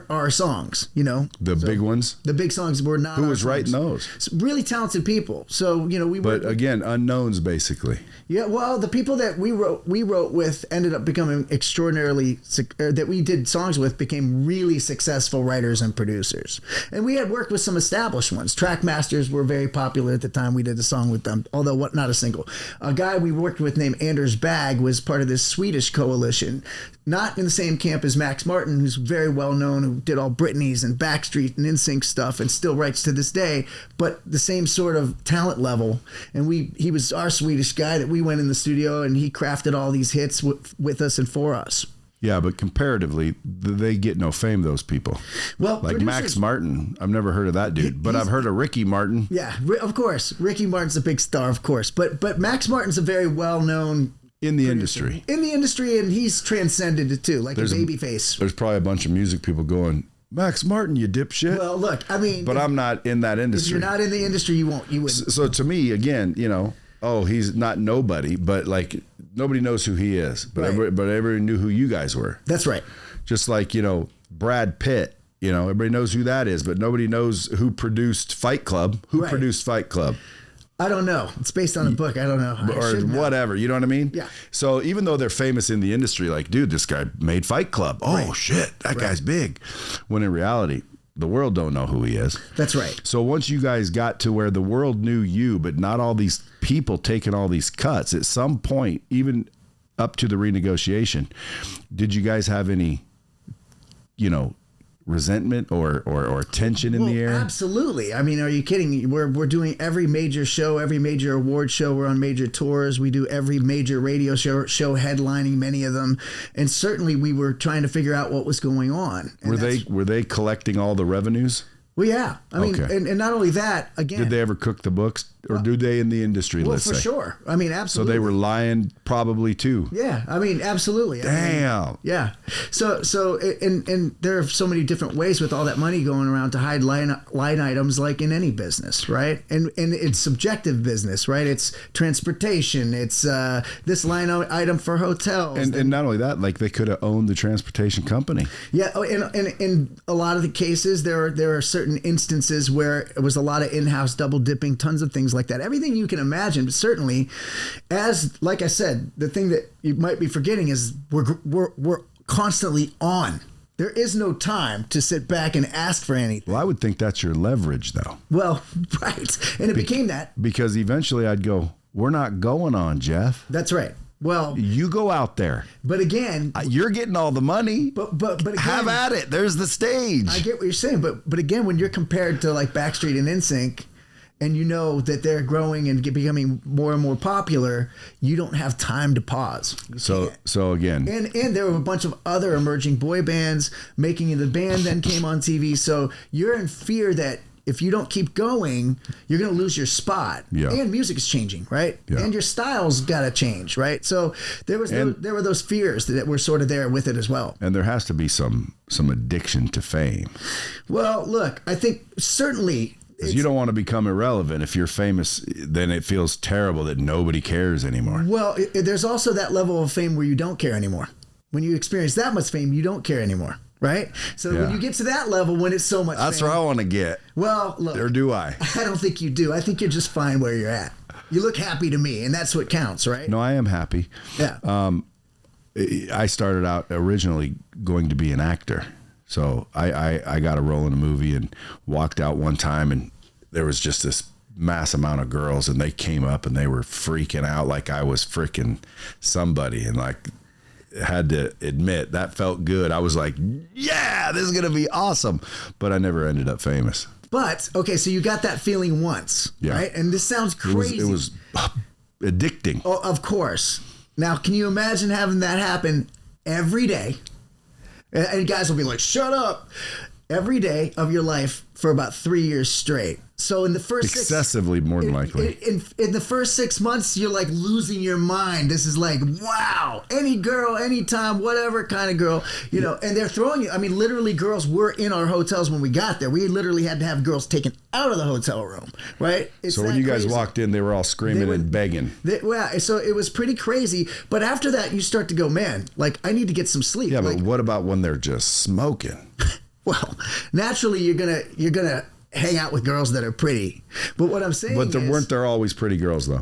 our songs, The big ones? The big songs were not. Who was writing those? Really talented people. So, we were. But again, unknowns basically. Yeah, well, the people that we wrote with ended up becoming extraordinarily, that we did songs with became really successful writers and producers. And we had worked with some established ones. Trackmasters were very popular at the time we did a song with them, although not a single. A guy we worked with named Anders Bag was part of this Swedish coalition, not in the same camp as Max Martin, who's very well known, who did all Britney's and Backstreet and NSYNC stuff and still writes to this day, but the same sort of talent level. And he was our Swedish guy that we went in the studio and he crafted all these hits with us and for us. Yeah, but comparatively, they get no fame, those people. Well, like Max Martin, I've never heard of that dude, but I've heard of Ricky Martin. Yeah, of course. Ricky Martin's a big star, of course. But Max Martin's a very well-known in the producer. industry. In the industry, and he's transcended it too, like a baby face. There's probably a bunch of music people going, Max Martin, you dipshit. Well, look, I mean... But I'm not in that industry. If you're not in the industry, you wouldn't. So to me, again, he's not nobody, but like nobody knows who he is. But everybody knew who you guys were. That's right. Just like, Brad Pitt, everybody knows who that is, but nobody knows who produced Fight Club. Who produced Fight Club? I don't know. It's based on a book. I don't know. Or whatever. You know what I mean? Yeah. So even though they're famous in the industry, like, dude, this guy made Fight Club. Oh, shit. That guy's big. When in reality, the world don't know who he is. That's right. So once you guys got to where the world knew you, but not all these people taking all these cuts, at some point, even up to the renegotiation, did you guys have any, resentment or tension in the air? Absolutely. I mean, are you kidding? We're doing every major show, every major award show. We're on major tours. We do every major radio show headlining many of them. And certainly we were trying to figure out what was going on. And were they collecting all the revenues? Well, yeah. I mean, and not only that, again. Did they ever cook the books? Or do they in the industry, let's say? Well, for sure. I mean, absolutely. So they were lying probably too. Yeah. I mean, absolutely. Damn. Yeah. So and there are so many different ways with all that money going around to hide line items like in any business, right? And it's subjective business, right? It's transportation. It's this line item for hotels. And not only that, like they could have owned the transportation company. Yeah. Oh, and in a lot of the cases, there are certain instances where it was a lot of in-house double dipping, tons of things like that. Everything you can imagine, but certainly, like I said, the thing that you might be forgetting is we're constantly on. There is no time to sit back and ask for anything. Well, I would think that's your leverage, though. Well, right, and it became that because eventually I'd go, "We're not going on, Jeff." That's right. Well, you go out there, but again, you're getting all the money. But again, have at it. There's the stage. I get what you're saying, but again, when you're compared to like Backstreet and NSYNC, and you know that they're growing and becoming more and more popular, you don't have time to pause. So again, and there were a bunch of other emerging boy bands making it. The band then came on TV, so you're in fear that if you don't keep going, you're going to lose your spot. Yeah. And music is changing, right? Yeah. And your style's got to change, right? So there were those fears that were sort of there with it as well. And there has to be some addiction to fame. Well, look, I think certainly. Because you don't want to become irrelevant. If you're famous, then it feels terrible that nobody cares anymore. Well, there's also that level of fame where you don't care anymore. When you experience that much fame, you don't care anymore, right? So when you get to that level, when it's so much That's fame, where I want to get. Well, look. Or do I? I don't think you do. I think you're just fine where you're at. You look happy to me, and that's what counts, right? No, I am happy. Yeah. I started out originally going to be an actor. So I got a role in a movie and walked out one time, and there was just this mass amount of girls, and they came up and they were freaking out like I was freaking somebody, and like had to admit that felt good. I was like, yeah, this is going to be awesome. But I never ended up famous. But, okay, so you got that feeling once, right? And this sounds crazy. It was addicting. Oh, of course. Now, can you imagine having that happen every day? And guys will be like, shut up. Every day of your life for about 3 years straight. So in the first excessively more than likely. In the first 6 months, you're like losing your mind. This is like, wow, any girl, anytime, whatever kind of girl, and they're throwing you. I mean, literally girls were in our hotels when we got there. We literally had to have girls taken out of the hotel room, right? So when you guys walked in, they were all screaming and begging. So it was pretty crazy. But after that, you start to go, man, like I need to get some sleep. Yeah, but what about when they're just smoking? Well, naturally, you're gonna hang out with girls that are pretty. But what I'm saying is... But weren't there always pretty girls, though?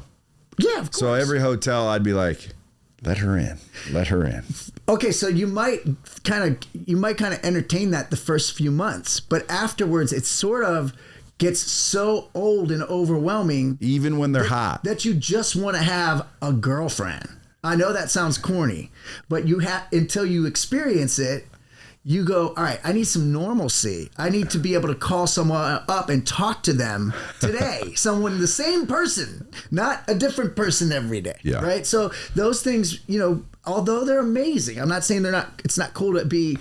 Yeah, of course. So every hotel, I'd be like, let her in. Let her in. Okay, so you might kind of entertain that the first few months. But afterwards, it sort of gets so old and overwhelming. Even when they're hot. That you just want to have a girlfriend. I know that sounds corny, but until you experience it, you go, all right, I need some normalcy. I need to be able to call someone up and talk to them today. Someone, the same person, not a different person every day. Yeah. Right. So those things, although they're amazing, I'm not saying it's not cool to be,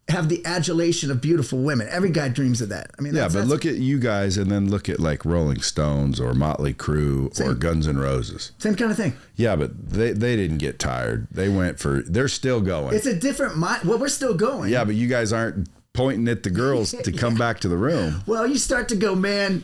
have the adulation of beautiful women. Every guy dreams of that. I mean, but look at you guys and then look at like Rolling Stones or Motley Crue or Guns N' Roses. Same kind of thing. Yeah, but they didn't get tired. They're still going. It's a different mind. Well, we're still going. Yeah, but you guys aren't pointing at the girls to come back to the room. Well, you start to go, man.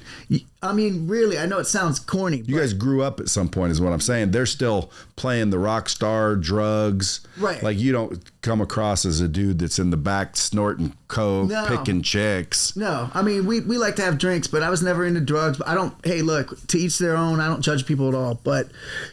I mean, really, I know it sounds corny. You guys grew up at some point is what I'm saying. They're still playing the rock star drugs. Right. Like you don't come across as a dude that's in the back snorting coke, picking chicks. No. I mean, we like to have drinks, but I was never into drugs. But hey, look, to each their own. I don't judge people at all. But,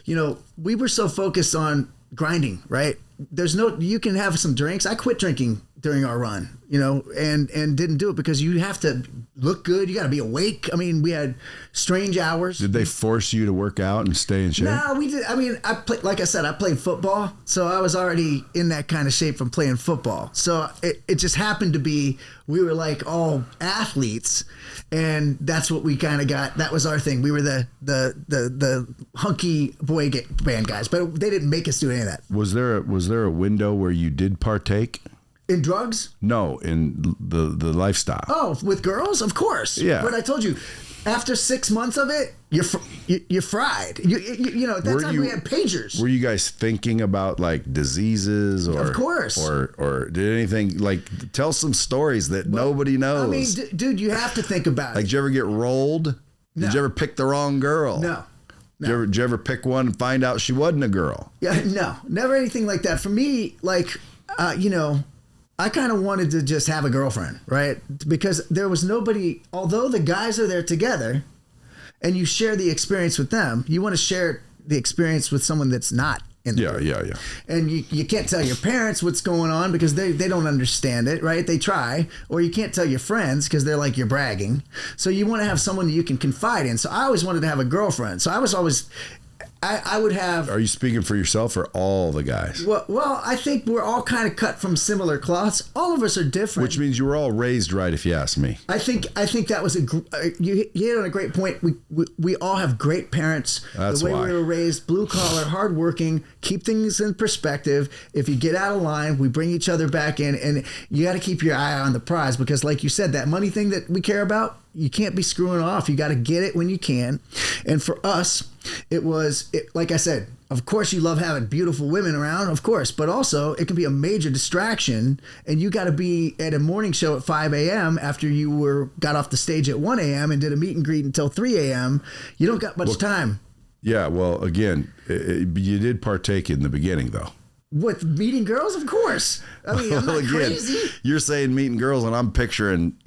we were so focused on grinding, right? You can have some drinks. I quit drinking during our run, and didn't do it because you have to look good. You got to be awake. I mean, we had strange hours. Did they force you to work out and stay in shape? No, we did. I mean, like I said, I played football, so I was already in that kind of shape from playing football. So it just happened to be we were like all athletes, and that's what we kind of got. That was our thing. We were the hunky boy band guys, but they didn't make us do any of that. Was there a window where you did partake? In drugs? No, in the lifestyle. Oh, with girls? Of course. Yeah. But I told you, after 6 months of it, you're fried. At that time we had pagers. Were you guys thinking about like diseases or? Of course. Or did anything like tell some stories that nobody knows? I mean, dude, you have to think about it. Like, did you ever get rolled? No. Did you ever pick the wrong girl? No. Did you ever pick one and find out she wasn't a girl? Yeah, no, never anything like that. For me, like, I kind of wanted to just have a girlfriend, right? Because there was nobody, although the guys are there together and you share the experience with them, you want to share the experience with someone that's not in the group. Yeah. And you can't tell your parents what's going on because they don't understand it, right? They try. Or you can't tell your friends because they're like, you're bragging. So you want to have someone that you can confide in. So I always wanted to have a girlfriend. So I was always... I would have... Are you speaking for yourself or all the guys? Well, I think we're all kind of cut from similar cloths. All of us are different. Which means you were all raised right, if you ask me. I think that was you hit on a great point. We all have great parents. That's the way why. we were raised, blue collar, hardworking, keep things in perspective. If you get out of line, we bring each other back in, and you got to keep your eye on the prize because, like you said, that money thing that we care about, you can't be screwing off. You got to get it when you can. And for us, like I said, of course you love having beautiful women around, of course, but also it can be a major distraction, and you got to be at a morning show at 5 a.m. after you got off the stage at 1 a.m. and did a meet and greet until 3 a.m. You don't got much time. Yeah, well, again, you did partake in the beginning, though. With meeting girls, of course. I mean, I'm not crazy. You're saying meeting girls, and I'm picturing,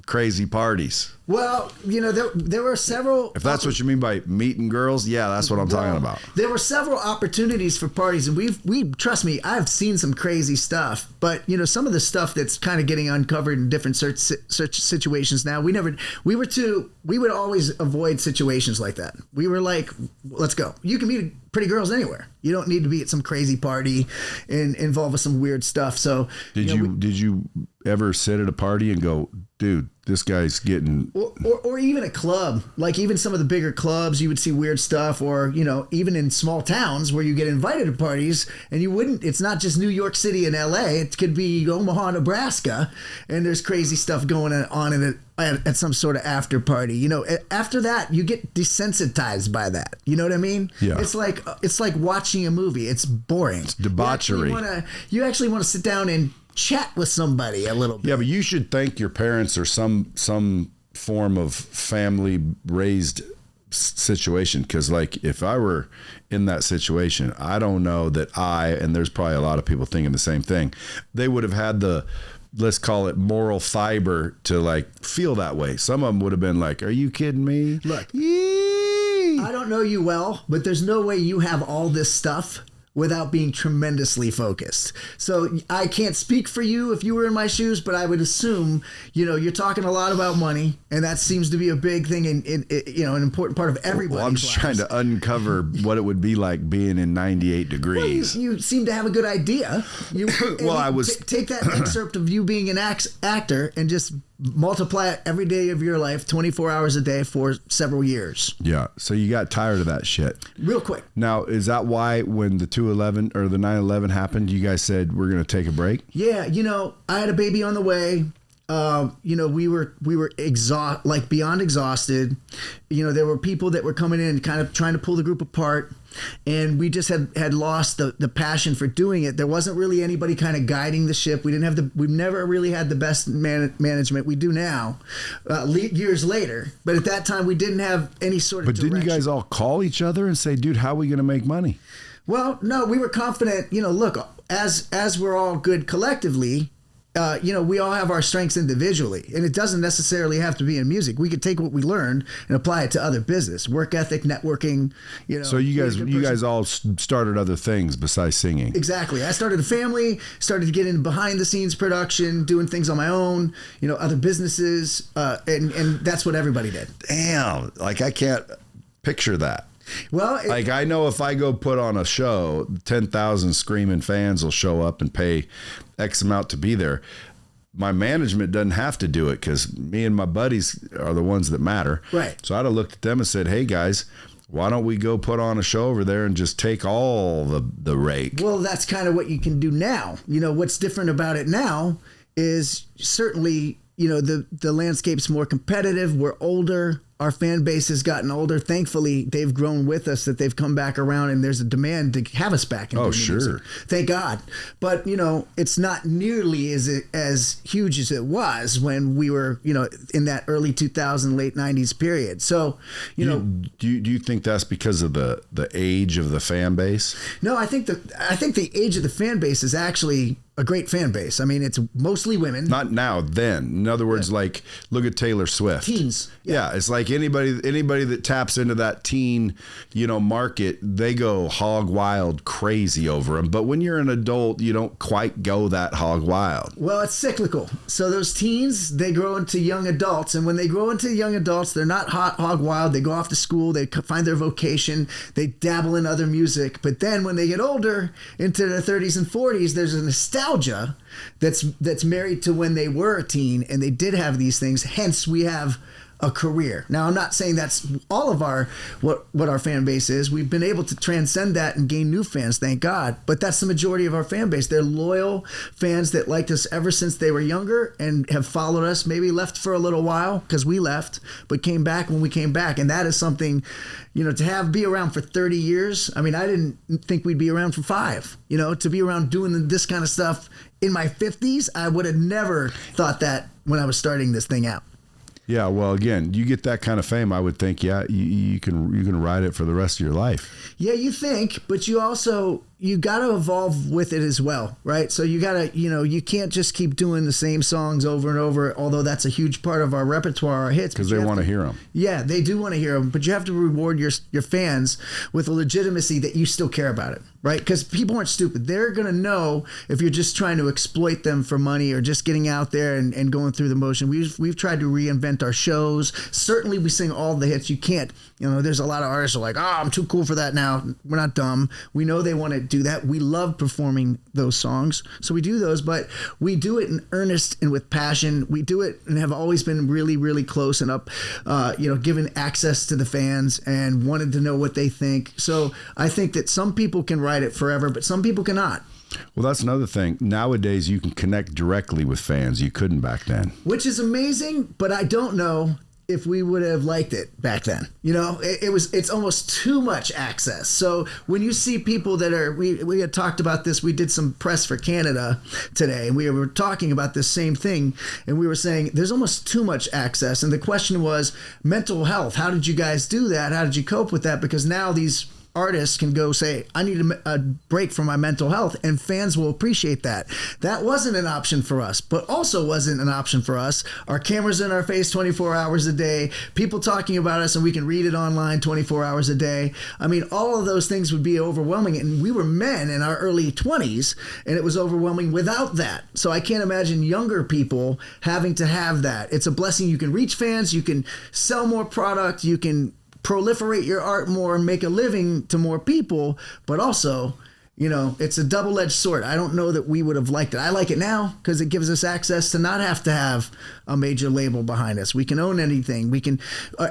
crazy parties. Well, there were several... If that's what you mean by meeting girls, yeah, that's what I'm talking about. There were several opportunities for parties, and we trust me, I've seen some crazy stuff. But, some of the stuff that's kind of getting uncovered in different search situations now, we would always avoid situations like that. We were like, let's go. You can meet pretty girls anywhere. You don't need to be at some crazy party and involved with some weird stuff. So did you ever sit at a party and go, dude, this guy's getting... Or even a club, like even some of the bigger clubs, you would see weird stuff, or, even in small towns where you get invited to parties and it's not just New York City and LA, it could be Omaha, Nebraska, and there's crazy stuff going on at some sort of after party. After that, you get desensitized by that. You know what I mean? Yeah. It's like watching a movie. It's boring. It's debauchery. You actually want to sit down and chat with somebody a little bit. Yeah, but you should thank your parents or some form of family raised situation, because like if I were in that situation, I don't know that and there's probably a lot of people thinking the same thing, they would have had the, let's call it, moral fiber to like feel that way. Some of them would have been like, are you kidding me? Look, Yee! I don't know you well, but there's no way you have all this stuff without being tremendously focused. So I can't speak for you if you were in my shoes, but I would assume, you're talking a lot about money, and that seems to be a big thing in an important part of everybody's Well, I'm just lives. trying to uncover what it would be like being in 98 degrees. Well, you seem to have a good idea. I was... Take that excerpt of you being an actor and just multiply it every day of your life, 24 hours a day for several years. Yeah. So you got tired of that shit. Real quick. Now, is that why when the 2/11 or the 9/11 happened, you guys said we're going to take a break? Yeah. I had a baby on the way. We were beyond exhausted. There were people that were coming in kind of trying to pull the group apart, and we just had lost the passion for doing it. There wasn't really anybody kind of guiding the ship. We've never really had the best management. We do now, years later. But at that time, we didn't have any sort of direction. Didn't you guys all call each other and say, dude, how are we going to make money? Well, no, we were confident, look, as we're all good collectively, we all have our strengths individually, and it doesn't necessarily have to be in music. We could take what we learned and apply it to other business, work ethic, networking. So you guys all started other things besides singing. Exactly. I started a family, started to get into behind the scenes production, doing things on my own. Other businesses, and that's what everybody did. Damn, like I can't picture that. Well, I know if I go put on a show, 10,000 screaming fans will show up and pay X amount to be there. My management doesn't have to do it because me and my buddies are the ones that matter. Right. So I'd have looked at them and said, hey guys, why don't we go put on a show over there and just take all the rake? Well, that's kind of what you can do now. What's different about it now is certainly, the landscape's more competitive. We're older. Our fan base has gotten older. Thankfully, they've grown with us, that they've come back around, and there's a demand to have us back. Oh, sure. Music. Thank God. But, it's not nearly as huge as it was when we were, in that early 2000, late 90s period. So, do you think that's because of the age of the fan base? No, I think the age of the fan base is actually a great fan base. I mean, it's mostly women. Not now, then. In other words, like, look at Taylor Swift. Teens. Yeah, it's like anybody that taps into that teen, market, they go hog wild crazy over them. But when you're an adult, you don't quite go that hog wild. Well, it's cyclical. So those teens, they grow into young adults. And when they grow into young adults, they're not hog wild. They go off to school. They find their vocation. They dabble in other music. But then when they get older, into their 30s and 40s, there's a nostalgia that's married to when they were a teen and they did have these things. Hence, we have a career. Now, I'm not saying that's all of what our fan base is. We've been able to transcend that and gain new fans, thank God. But that's the majority of our fan base. They're loyal fans that liked us ever since they were younger and have followed us, maybe left for a little while because we left, but came back when we came back. And that is something, to be around for 30 years. I mean, I didn't think we'd be around for 5, to be around doing this kind of stuff in my 50s. I would have never thought that when I was starting this thing out. Yeah, well, again, you get that kind of fame, I would think, you can ride it for the rest of your life. Yeah, you think, but you got to evolve with it as well, right? So you got to, you can't just keep doing the same songs over and over, although that's a huge part of our repertoire, our hits. Because they want to hear them. Yeah, they do want to hear them, but you have to reward your fans with a legitimacy that you still care about it, right? Because people aren't stupid. They're going to know if you're just trying to exploit them for money or just getting out there and going through the motion. We've tried to reinvent our shows. Certainly we sing all the hits. You can't, there's a lot of artists who are like, I'm too cool for that now. We're not dumb. We know they want to do that. We love performing those songs. So we do those, but we do it in earnest and with passion. We do it and have always been really, really close and up, given access to the fans and wanted to know what they think. So I think that some people can write it forever, but some people cannot. Well, that's another thing. Nowadays, you can connect directly with fans. You couldn't back then. Which is amazing, but I don't know if we would have liked it back then. It's almost too much access. So when you see people that are, we had talked about this, we did some press for Canada today, and we were talking about this same thing, and we were saying there's almost too much access. And the question was mental health. How did you guys do that? How did you cope with that? Because now these artists can go say, I need a break from my mental health, and fans will appreciate that. That wasn't an option for us, but also wasn't an option for us. Our cameras in our face 24 hours a day, people talking about us, and we can read it online 24 hours a day. I mean, all of those things would be overwhelming, and we were men in our early 20s, and it was overwhelming without that. So I can't imagine younger people having to have that. It's a blessing. You can reach fans, you can sell more product, you can proliferate your art more and make a living to more people, but also You know, it's a double-edged sword. I don't know that we would have liked it. I like it now because it gives us access to not have to have a major label behind us. We can own anything. We can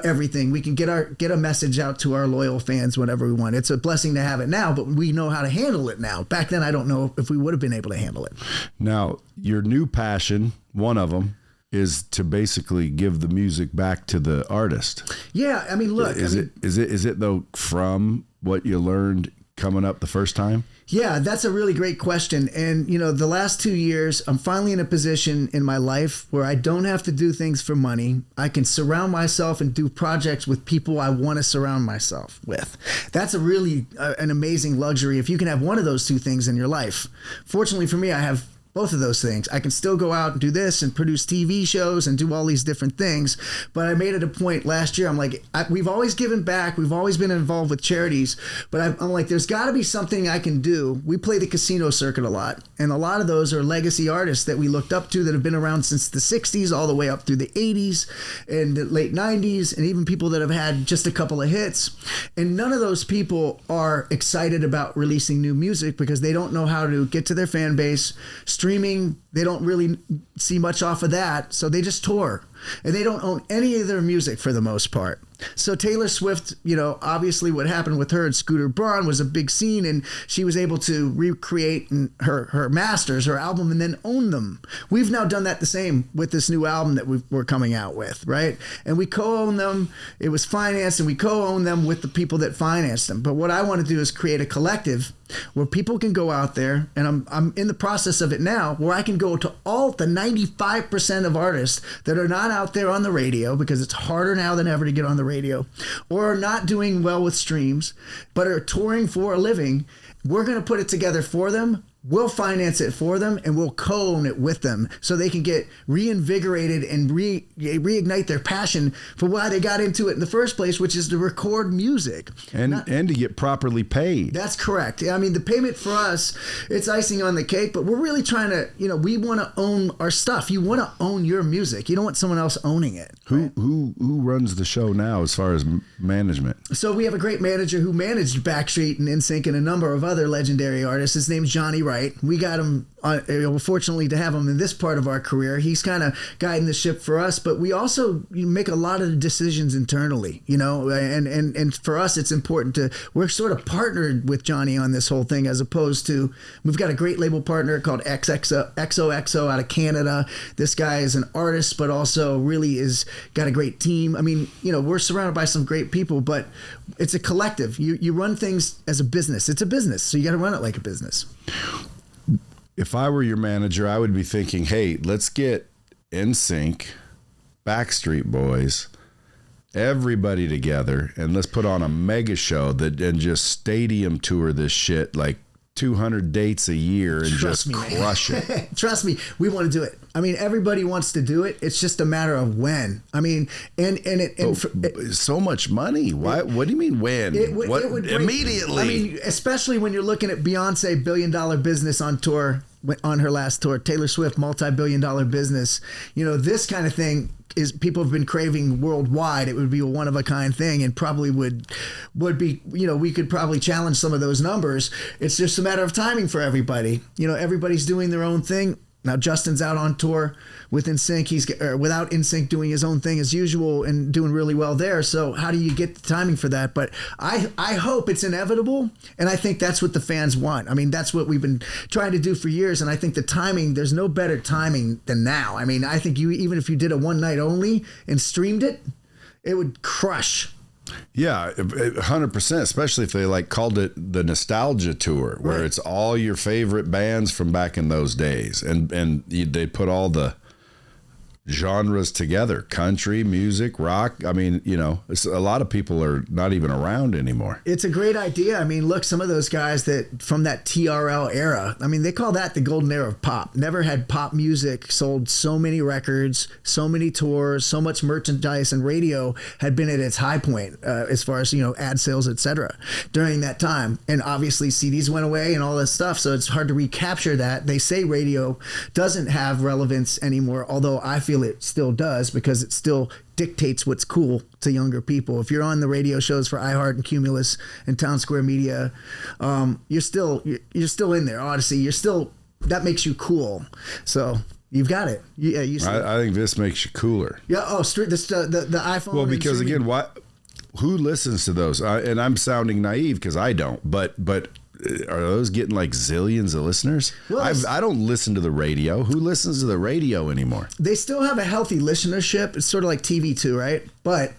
everything. We can get a message out to our loyal fans whenever we want. It's a blessing to have it now, but we know how to handle it now. Back then, I don't know if we would have been able to handle it. Now, your new passion, one of them, is to basically give the music back to the artist. Yeah, I mean, look. Is it though from what you learned coming up the first time? Yeah, that's a really great question. And, you know, the last 2 years, I'm finally in a position in my life where I don't have to do things for money. I can surround myself and do projects with people I want to surround myself with. That's a really an amazing luxury if you can have one of those two things in your life. Fortunately for me, I have both of those things. I can still go out and do this and produce TV shows and do all these different things. But I made it a point last year. I'm like, we've always given back. We've always been involved with charities. But I'm like, there's got to be something I can do. We play the casino circuit a lot. And a lot of those are legacy artists that we looked up to that have been around since the 60s all the way up through the 80s and the late 90s, and even people that have had just a couple of hits. And none of those people are excited about releasing new music because they don't know how to get to their fan base. Streaming, they don't really see much off of that, so they just tour. And they don't own any of their music for the most part. So Taylor Swift, you know, obviously what happened with her and Scooter Braun was a big scene, and she was able to recreate her masters, her album, and then own them. We've now done that the same with this new album that we're coming out with, right? And we co-own them. It was financed, and we co-own them with the people that financed them. But what I want to do is create a collective where people can go out there, and I'm in the process of it now, where I can go to all the 95% of artists that are not out there on the radio, because it's harder now than ever to get on the radio, or are not doing well with streams, but are touring for a living. We're going to put it together for them. We'll finance it for them, and we'll co-own it with them so they can get reinvigorated and reignite their passion for why they got into it in the first place, which is to record music. And to get properly paid. That's correct. I mean, the payment for us, it's icing on the cake, but we're really trying to, you know, we want to own our stuff. You want to own your music. You don't want someone else owning it. Right? Who runs the show now as far as management? So we have a great manager who managed Backstreet and NSYNC and a number of other legendary artists. His name's Johnny Wright. We got him, fortunately to have him in this part of our career. He's kind of guiding the ship for us, but we also make a lot of the decisions internally, you know, and for us, it's important we're sort of partnered with Johnny on this whole thing, as opposed to, we've got a great label partner called XOXO out of Canada. This guy is an artist, but also really got a great team. I mean, you know, we're surrounded by some great people, but it's a collective. You run things as a business. It's a business, so you got to run it like a business. If I were your manager, I would be thinking, hey, let's get NSYNC, Backstreet Boys, everybody together, and let's put on a mega show and just stadium tour this shit, like 200 dates a year, and just crush it. Trust me, we want to do it. I mean, everybody wants to do it. It's just a matter of when. I mean, so much money. Why? What do you mean when? It would immediately. I mean, especially when you're looking at Beyonce, billion-dollar business on tour, on her last tour. Taylor Swift, multi-billion-dollar business. You know, this kind of thing is people have been craving worldwide. It would be a one-of-a-kind thing, and probably would be, you know, we could probably challenge some of those numbers. It's just a matter of timing for everybody. You know, everybody's doing their own thing. Now Justin's out on tour with NSYNC. He's without NSYNC doing his own thing as usual and doing really well there. So how do you get the timing for that? But I hope it's inevitable, and I think that's what the fans want. I mean, that's what we've been trying to do for years, and I think the timing, there's no better timing than now. I mean, I think even if you did a one night only and streamed it, it would crush. Yeah, 100%, especially if they called it the nostalgia tour, where it's all your favorite bands from back in those days, and they put all the genres together: country, music, rock. I mean, you know, a lot of people are not even around anymore. It's a great idea. I mean, look, some of those guys that from that TRL era, I mean, they call that the golden era of pop. Never had pop music sold so many records, so many tours, so much merchandise, and radio had been at its high point as far as, you know, ad sales, etc. during that time. And obviously CDs went away and all that stuff, so it's hard to recapture that. They say radio doesn't have relevance anymore, although I feel feel it still does, because it still dictates what's cool to younger people. If you're on the radio shows for iHeart and Cumulus and Town Square Media, you're still in there. Odyssey, that makes you cool. So you've got it. Yeah, I think this makes you cooler. Yeah. Oh, the iPhone. Well, because again, who listens to those? And I'm sounding naive because I don't. But are those getting like zillions of listeners? Well, I don't listen to the radio. Who listens to the radio anymore? They still have a healthy listenership. It's sort of like TV too, right? But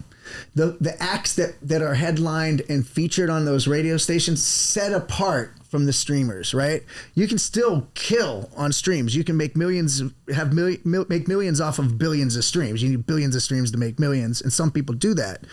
the acts that are headlined and featured on those radio stations set apart from the streamers, right? You can still kill on streams. You can make millions, make millions off of billions of streams. You need billions of streams to make millions, and some people do that.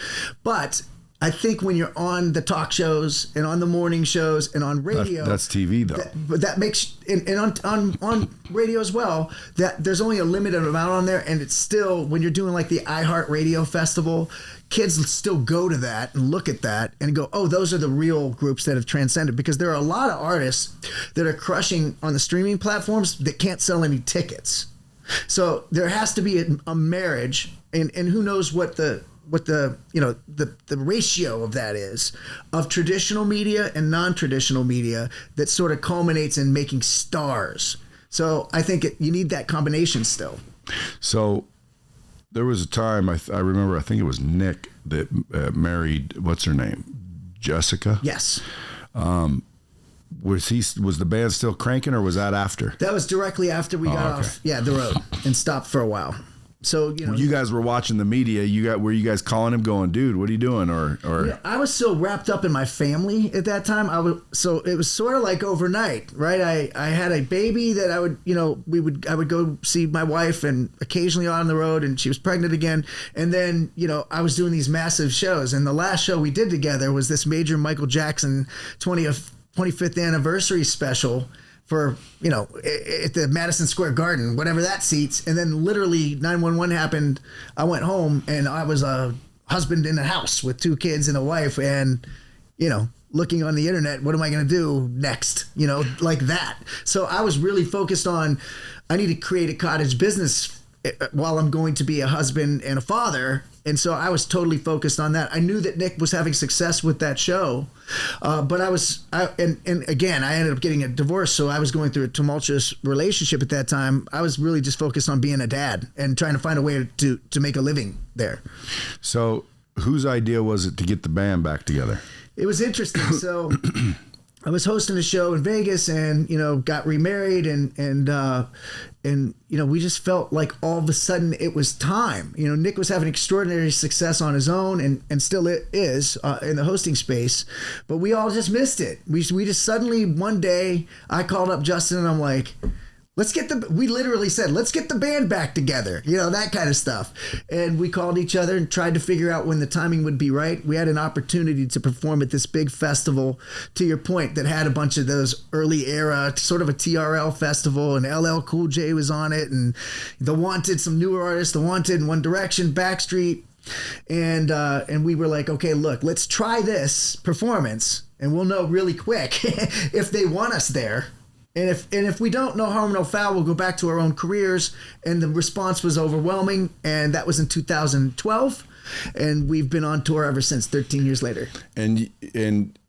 But I think when you're on the talk shows and on the morning shows and on radio, that's TV though. That makes and on radio as well, that there's only a limited amount on there, and it's still, when you're doing like the iHeart Radio Festival, kids still go to that and look at that and go, oh, those are the real groups that have transcended, because there are a lot of artists that are crushing on the streaming platforms that can't sell any tickets. So there has to be a marriage, and who knows what the ratio of that is, of traditional media and non-traditional media, that sort of culminates in making stars. So I think you need that combination still. So there was a time I remember, I think it was Nick that married, what's her name? Jessica? Yes. Was the band still cranking, or was that after? That was directly after we got off the road and stopped for a while. So, you guys were watching the media. Were you guys calling him going, dude, what are you doing? Or I was so wrapped up in my family at that time. So it was sort of like overnight, right? I had a baby that I would go see my wife, and occasionally on the road, and she was pregnant again. And then, I was doing these massive shows. And the last show we did together was this major Michael Jackson 25th anniversary special for, at the Madison Square Garden, whatever that seats. And then literally 911 happened. I went home, and I was a husband in a house with 2 kids and a wife, and, looking on the internet, what am I going to do next? Like that. So I was really focused on, I need to create a cottage business while I'm going to be a husband and a father. And so I was totally focused on that. I knew that Nick was having success with that show, but and again, I ended up getting a divorce, so I was going through a tumultuous relationship at that time. I was really just focused on being a dad and trying to find a way to make a living there. So whose idea was it to get the band back together? It was interesting. So I was hosting a show in Vegas, and got remarried, and we just felt like all of a sudden it was time. Nick was having extraordinary success on his own, and still it is in the hosting space, but we all just missed it. We just suddenly, one day, I called up Justin, and I'm like, we literally said, let's get the band back together, that kind of stuff. And we called each other and tried to figure out when the timing would be right. We had an opportunity to perform at this big festival, to your point, that had a bunch of those early era, sort of a TRL festival, and LL Cool J was on it, and The Wanted, some newer artists, The Wanted, One Direction, Backstreet. And we were like, okay, look, let's try this performance, and we'll know really quick if they want us there. And if we don't, no harm, no foul, we'll go back to our own careers. And the response was overwhelming. And that was in 2012. And we've been on tour ever since, 13 years later. And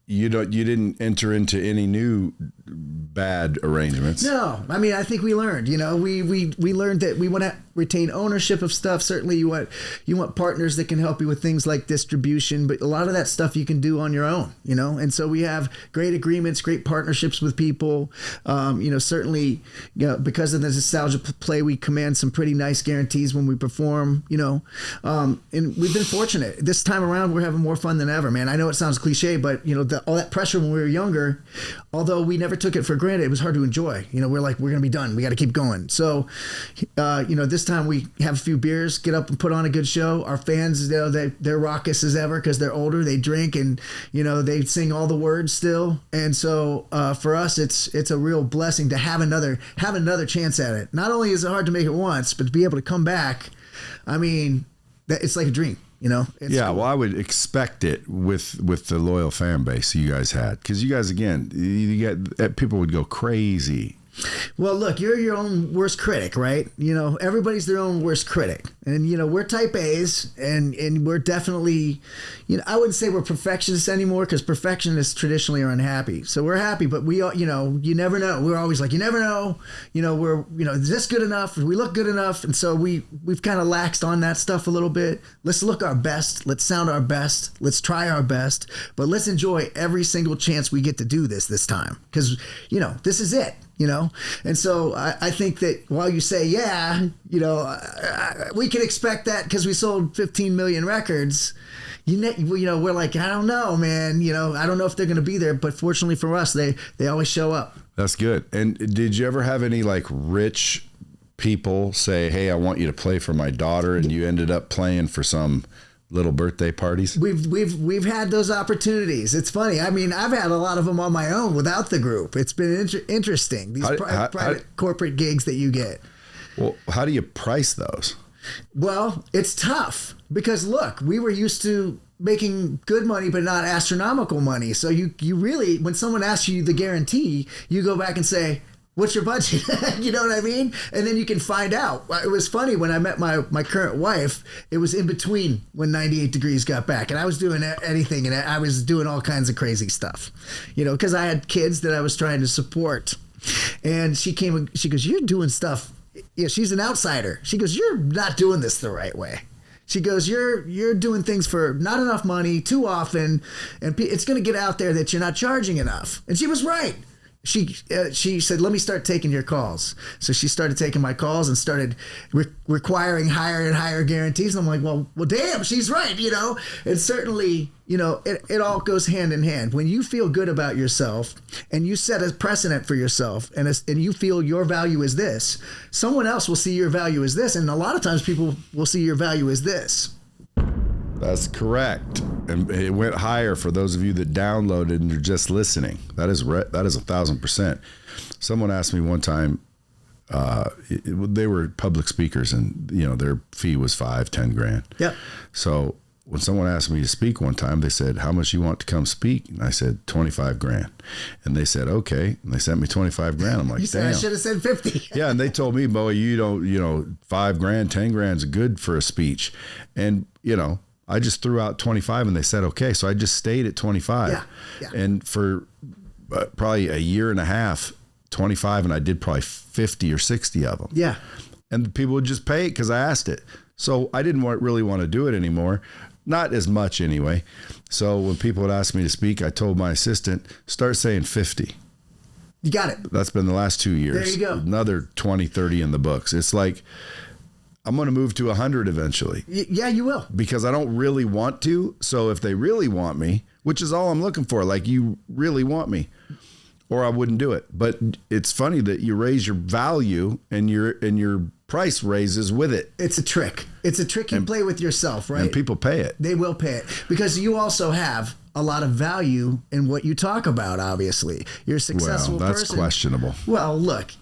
you didn't enter into any new bad arrangements. No, I mean, I think we learned. We learned that we want to retain ownership of stuff. Certainly, you want partners that can help you with things like distribution, but a lot of that stuff you can do on your own. And so we have great agreements, great partnerships with people. Certainly, because of the nostalgia play, we command some pretty nice guarantees when we perform. And we've been fortunate. This time around, we're having more fun than ever, man. I know it sounds cliche, but all that pressure when we were younger, although we never took it for granted, it was hard to enjoy. We're like, we're going to be done. We got to keep going. So, this time we have a few beers, get up and put on a good show. Our fans, they're raucous as ever because they're older. They drink, and, they sing all the words still. And so for us, it's a real blessing to have another chance at it. Not only is it hard to make it once, but to be able to come back, I mean, it's like a dream. Cool. Well, I would expect it with the loyal fan base you guys had, because you guys, again, people would go crazy Well, look, you're your own worst critic, right? Everybody's their own worst critic. And, we're type A's and we're definitely, I wouldn't say we're perfectionists anymore because perfectionists traditionally are unhappy. So we're happy, but we, you never know. We're always like, you never know, is this good enough? Do we look good enough? And so we've kind of laxed on that stuff a little bit. Let's look our best. Let's sound our best. Let's try our best, but let's enjoy every single chance we get to do this time. Because, this is it. And so I think that while you say, we can expect that because we sold 15 million records, we're like, I don't know, man, I don't know if they're going to be there, but fortunately for us, they always show up. That's good. And did you ever have any like rich people say, hey, I want you to play for my daughter, and you ended up playing for some little birthday parties? We've had those opportunities. It's funny. I mean, I've had a lot of them on my own without the group. It's been interesting. These private corporate gigs that you get. Well, how do you price those? Well, it's tough because look, we were used to making good money, but not astronomical money. So you really, when someone asks you the guarantee, you go back and say, what's your budget? You know what I mean? And then you can find out. It was funny when I met my current wife, it was in between when 98 Degrees got back, and I was doing anything, and I was doing all kinds of crazy stuff, because I had kids that I was trying to support. And she goes, you're doing stuff. Yeah, she's an outsider. She goes, you're not doing this the right way. She goes, you're doing things for not enough money too often, and it's going to get out there that you're not charging enough. And she was right. She said, let me start taking your calls. So she started taking my calls and started requiring higher and higher guarantees. And I'm like, well, damn, she's right, And certainly, it all goes hand in hand. When you feel good about yourself and you set a precedent for yourself and you feel your value is this, someone else will see your value as this. And a lot of times people will see your value as this. That's correct. And it went higher for those of you that downloaded and you're just listening. That is 1,000%. Someone asked me one time, they were public speakers and, their fee was $5-10 $10,000. Yep. So when someone asked me to speak one time, they said, how much you want to come speak? And I said, $25,000. And they said, okay. And they sent me $25,000. I'm like, you said, damn. I should have said 50. Yeah. And they told me, Boy, you don't, $5,000, $10,000 is good for a speech. And, I just threw out 25 and they said, okay. So I just stayed at 25 and for probably a year and a half, 25. And I did probably 50 or 60 of them. Yeah. And people would just pay it because I asked it. So I didn't really want to do it anymore. Not as much anyway. So when people would ask me to speak, I told my assistant, start saying 50. You got it. That's been the last 2 years. There you go. Another 20, 30 in the books. It's like, I'm going to move to 100 eventually. Yeah, you will. Because I don't really want to. So if they really want me, which is all I'm looking for, like you really want me, or I wouldn't do it. But it's funny that you raise your value and your price raises with it. It's a trick. It's a trick you play with yourself, right? And people pay it. They will pay it because you also have a lot of value in what you talk about, obviously. You're a successful person. Well, that's questionable. Well, look,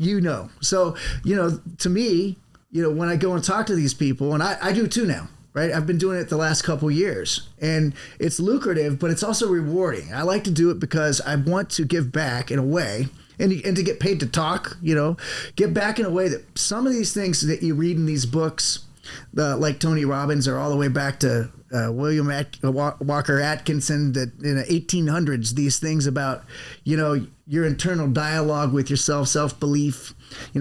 So, to me, when I go and talk to these people, and I do too now, right? I've been doing it the last couple years, and it's lucrative, but it's also rewarding. I like to do it because I want to give back in a way, and to get paid to talk, get back in a way that some of these things that you read in these books, like Tony Robbins, or all the way back to William Walker Atkinson, that in the 1800s, these things about, your internal dialogue with yourself, self-belief,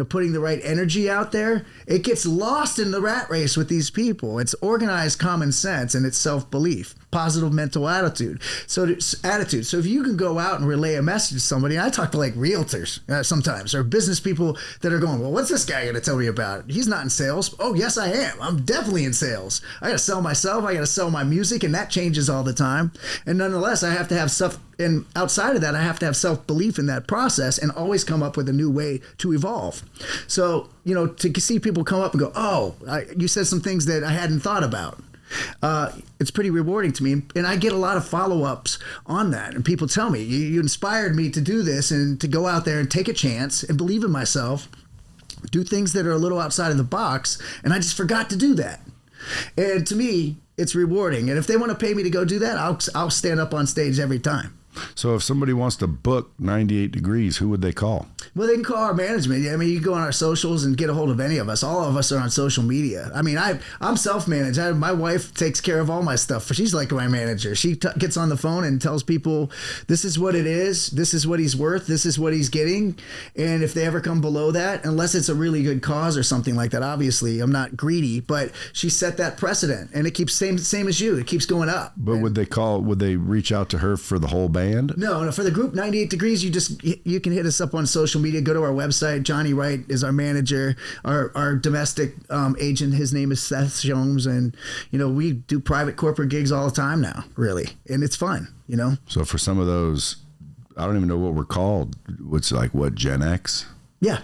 putting the right energy out there, it gets lost in the rat race with these people. It's organized common sense and it's self-belief, positive mental attitude. So if you can go out and relay a message to somebody, I talk to like realtors sometimes, or business people that are going, well, what's this guy going to tell me about? He's not in sales. Oh, yes, I am. I'm definitely in sales. I got to sell myself. I got to sell my music, and that changes all the time. And nonetheless, I have to have stuff. And outside of that, I have to have self-belief in that process and always come up with a new way to evolve. So, to see people come up and go, oh, you said some things that I hadn't thought about. It's pretty rewarding to me. And I get a lot of follow-ups on that. And people tell me, you inspired me to do this and to go out there and take a chance and believe in myself, do things that are a little outside of the box. And I just forgot to do that. And to me, it's rewarding. And if they want to pay me to go do that, I'll stand up on stage every time. So if somebody wants to book 98 Degrees, who would they call? Well, they can call our management. I mean, you can go on our socials and get a hold of any of us. All of us are on social media. I mean, I'm self-managed. My wife takes care of all my stuff. She's like my manager. She gets on the phone and tells people, this is what it is. This is what he's worth. This is what he's getting. And if they ever come below that, unless it's a really good cause or something like that, obviously, I'm not greedy, but she set that precedent. And it keeps same as you. It keeps going up. But would they reach out to her for the whole band? No, for the group 98 Degrees, you can hit us up on social media. Go to our website. Johnny Wright is our manager. Our domestic agent, his name is Seth Jones, and we do private corporate gigs all the time now, really, and it's fun. So for some of those, I don't even know what we're called. What's what, Gen X? Yeah,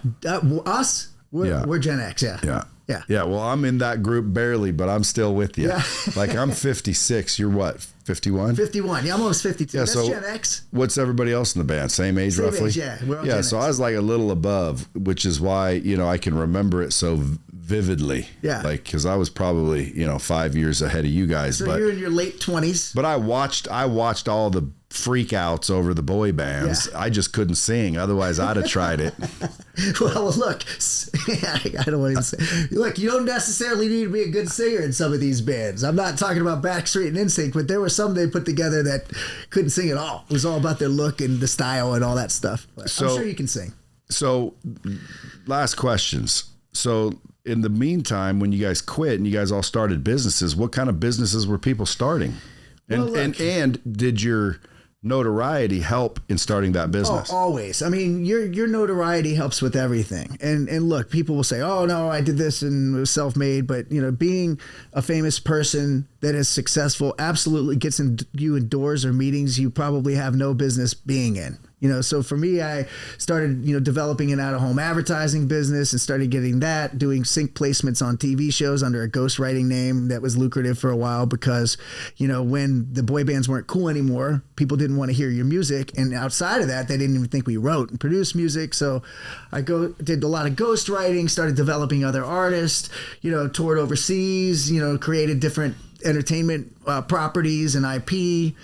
us. We're Gen X. Yeah. Yeah. Well, I'm in that group barely, but I'm still with you. Yeah. I'm 56. You're what? 51? 51. Yeah, I'm almost 52. Yeah, That's so Gen X. What's everybody else in the band? Same age, roughly? Age, yeah. We're all yeah, Gen so X. I was a little above, which is why, I can remember it so vividly. Yeah. Because I was probably, 5 years ahead of you guys. So you're in your late 20s. But I watched all the freak outs over the boy bands. Yeah. I just couldn't sing. Otherwise, I'd have tried it. Well, look, I don't want to even say. Look, you don't necessarily need to be a good singer in some of these bands. I'm not talking about Backstreet and NSYNC, but there were some they put together that couldn't sing at all. It was all about their look and the style and all that stuff. But I'm sure you can sing. So, last questions. So, in the meantime, when you guys quit and you guys all started businesses, what kind of businesses were people starting? And did your notoriety help in starting that business? Oh, always. I mean, your notoriety helps with everything. And look, people will say, "Oh no, I did this and it was self-made," but being a famous person that is successful absolutely gets you in doors or meetings you probably have no business being in. So for me, I started, developing an out-of-home advertising business and started getting that, doing sync placements on TV shows under a ghostwriting name that was lucrative for a while because, when the boy bands weren't cool anymore, people didn't want to hear your music. And outside of that, they didn't even think we wrote and produced music. So I did a lot of ghostwriting, started developing other artists, toured overseas, created different entertainment properties and IP,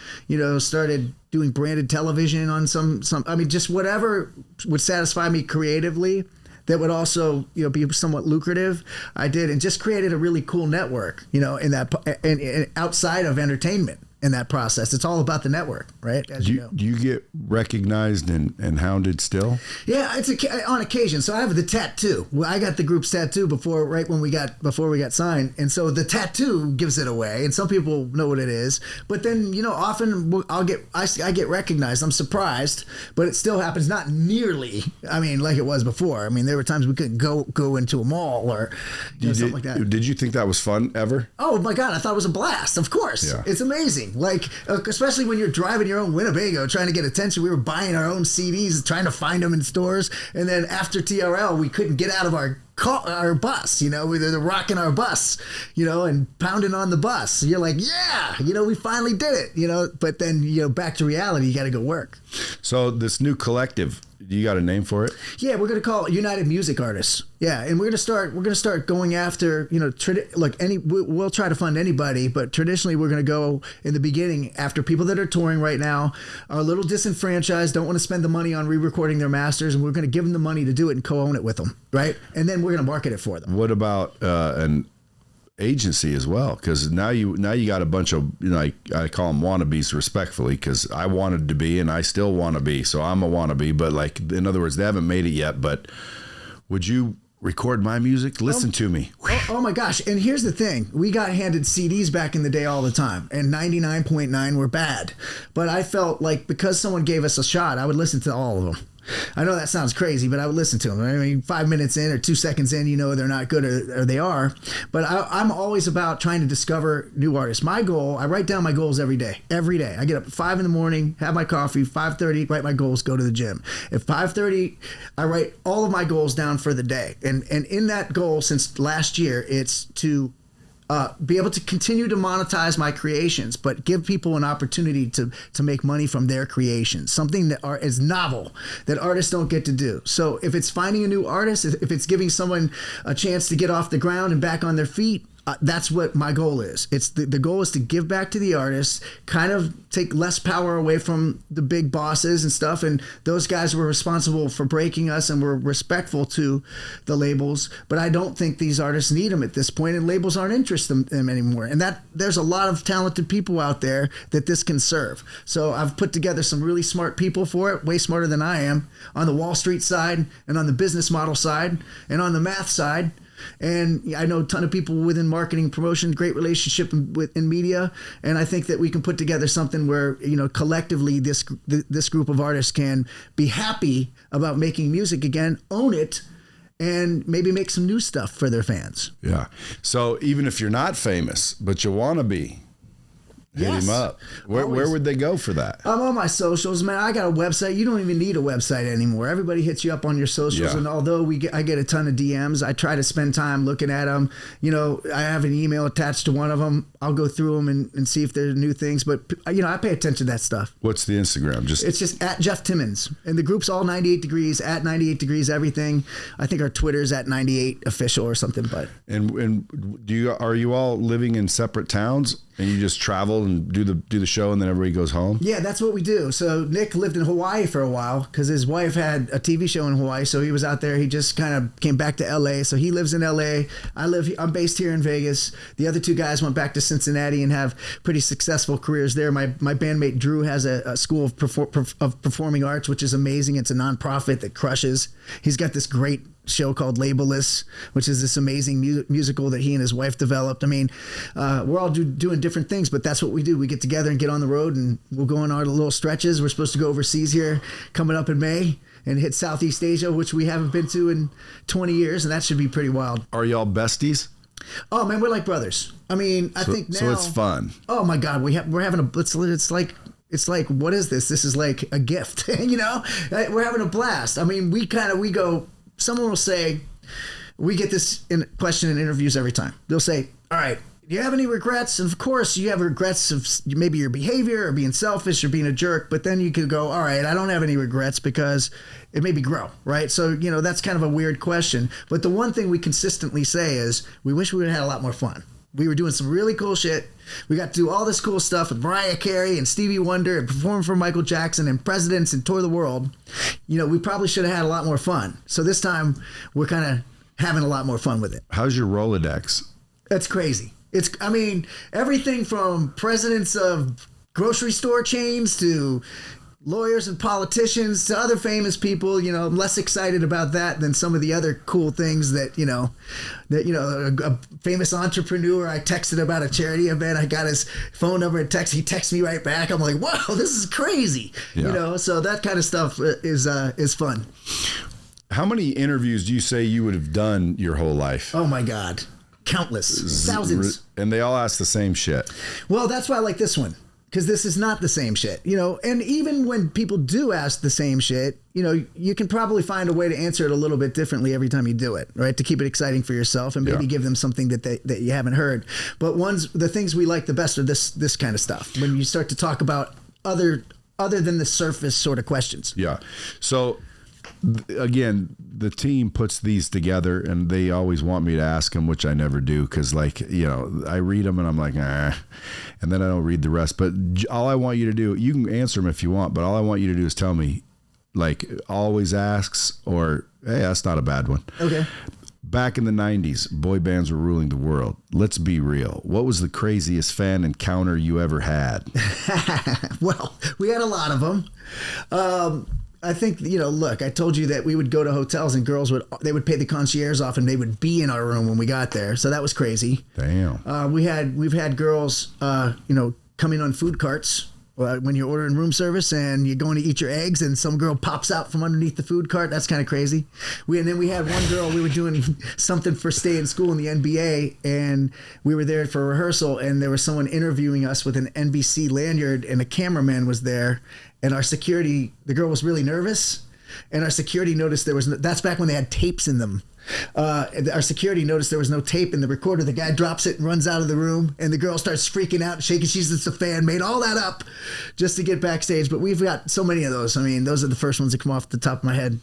started doing branded television on some, just whatever would satisfy me creatively that would also, be somewhat lucrative. I did, and just created a really cool network, in that, and outside of entertainment. In that process, it's all about the network, right? As do you get recognized and hounded still? Yeah, it's on occasion. So I have the tattoo. Well, I got the group's tattoo before we got signed, and so the tattoo gives it away. And some people know what it is, but then often I get recognized. I'm surprised, but it still happens. Not nearly. Like it was before. There were times we couldn't go into a mall or something like that. Did you think that was fun ever? Oh my God, I thought it was a blast. Of course, yeah. It's amazing. Especially when you're driving your own Winnebago trying to get attention. We were buying our own CDs, trying to find them in stores. And then after TRL, we couldn't get out of our bus, they're rocking our bus, and pounding on the bus. You're like, yeah, we finally did it, but then, back to reality, you got to go work. So this new collective, you got a name for it? Yeah, we're going to call it United Music Artists. Yeah. And we're going to start going after, we'll try to fund anybody, but traditionally we're going to go in the beginning after people that are touring right now, are a little disenfranchised, don't want to spend the money on re-recording their masters. And we're going to give them the money to do it and co-own it with them. Right. And then we're going to market it for them. What about an agency as well? Because now you got a bunch of, I call them wannabes respectfully, because I wanted to be and I still want to be. So I'm a wannabe, but in other words, they haven't made it yet. But would you record my music? Listen to me. Oh my gosh. And here's the thing. We got handed CDs back in the day all the time, and 99.9 were bad. But I felt like because someone gave us a shot, I would listen to all of them. I know that sounds crazy, but I would listen to them. 5 minutes in or 2 seconds in, they're not good or they are. But I'm always about trying to discover new artists. My goal, I write down my goals every day. Every day. I get up at 5 in the morning, have my coffee, 5:30, write my goals, go to the gym. At 5:30, I write all of my goals down for the day. And in that goal, since last year, it's to be able to continue to monetize my creations, but give people an opportunity to make money from their creations, something that is novel that artists don't get to do. So if it's finding a new artist, if it's giving someone a chance to get off the ground and back on their feet, that's what my goal is. It's the goal is to give back to the artists, kind of take less power away from the big bosses and stuff. And those guys were responsible for breaking us and were respectful to the labels. But I don't think these artists need them at this point, and labels aren't interested in them anymore. And that there's a lot of talented people out there that this can serve. So I've put together some really smart people for it, way smarter than I am, on the Wall Street side and on the business model side and on the math side. And I know a ton of people within marketing, promotion, great relationship in media. And I think that we can put together something where, collectively this group of artists can be happy about making music again, own it, and maybe make some new stuff for their fans. Yeah. So even if you're not famous, but you want to be, hit him up. Where would they go for that? I'm on my socials, man. I got a website. You don't even need a website anymore. Everybody hits you up on your socials, Yeah. and although I get a ton of DMs, I try to spend time looking at them. I have an email attached to one of them. I'll go through them and see if there's new things. But I pay attention to that stuff. What's the Instagram? It's just at Jeff Timmons, and the group's all 98 degrees at 98 degrees everything. I think our Twitter's at 98 official or something. But are you all living in separate towns? And you just travel and do the show, and then everybody goes home? Yeah, that's what we do. So Nick lived in Hawaii for a while because his wife had a TV show in Hawaii, so he was out there. He just kind of came back to LA. So he lives in LA. I'm based here in Vegas. The other two guys went back to Cincinnati and have pretty successful careers there. My bandmate Drew has a school of performing arts, which is amazing. It's a nonprofit that crushes. He's got this great show called Labelless, which is this amazing musical that he and his wife developed. I mean, we're all doing different things, but that's what we do. We get together and get on the road, and we'll go on our little stretches. We're supposed to go overseas here coming up in May and hit Southeast Asia, which we haven't been to in 20 years, and that should be pretty wild. Are y'all besties? Oh man, we're like brothers. I mean, I think now. So it's fun. Oh my God, we're having it's like, what is this? This is like a gift, We're having a blast. I mean, we go. Someone will say, we get this question in interviews every time. They'll say, all right, do you have any regrets? And of course, you have regrets of maybe your behavior or being selfish or being a jerk. But then you could go, all right, I don't have any regrets because it made me grow, right? So, that's kind of a weird question. But the one thing we consistently say is we wish we would have had a lot more fun. We were doing some really cool shit. We got to do all this cool stuff with Mariah Carey and Stevie Wonder and perform for Michael Jackson and presidents and tour the world. We probably should have had a lot more fun. So this time we're kind of having a lot more fun with it. How's your Rolodex? It's crazy. Everything from presidents of grocery store chains to lawyers and politicians to other famous people. I'm less excited about that than some of the other cool things that a famous entrepreneur I texted about a charity event. I got his phone number and he texts me right back. I'm like, whoa, this is crazy. Yeah. So that kind of stuff is fun. How many interviews do you say you would have done your whole life? Oh my God. Countless. Thousands. And they all ask the same shit. Well, that's why I like this one. Because this is not the same shit, and even when people do ask the same shit, you can probably find a way to answer it a little bit differently every time you do it, right? To keep it exciting for yourself and maybe give them something that you haven't heard. But the things we like the best are this kind of stuff. When you start to talk about other than the surface sort of questions. Yeah. So again, the team puts these together, and they always want me to ask them, which I never do, because I read them and I'm like, and then I don't read the rest. But all I want you to do, you can answer them if you want, but all I want you to do is tell me, always asks, or hey, that's not a bad one. Okay. Back in the 90s, boy bands were ruling the world. Let's be real. What was the craziest fan encounter you ever had? Well, we had a lot of them. I think, look, I told you that we would go to hotels and girls would pay the concierge off and they would be in our room when we got there. So that was crazy. Damn. We've had girls, come in on food carts when you're ordering room service and you're going to eat your eggs and some girl pops out from underneath the food cart. That's kind of crazy. And then we had one girl, we were doing something for stay in school in the NBA, and we were there for rehearsal, and there was someone interviewing us with an NBC lanyard, and a cameraman was there. And our security, the girl was really nervous, and our security noticed that's back when they had tapes in them. Our security noticed there was no tape in the recorder. The guy drops it and runs out of the room, and the girl starts freaking out and shaking. She's just a fan, made all that up just to get backstage. But we've got so many of those. I mean, those are the first ones that come off the top of my head.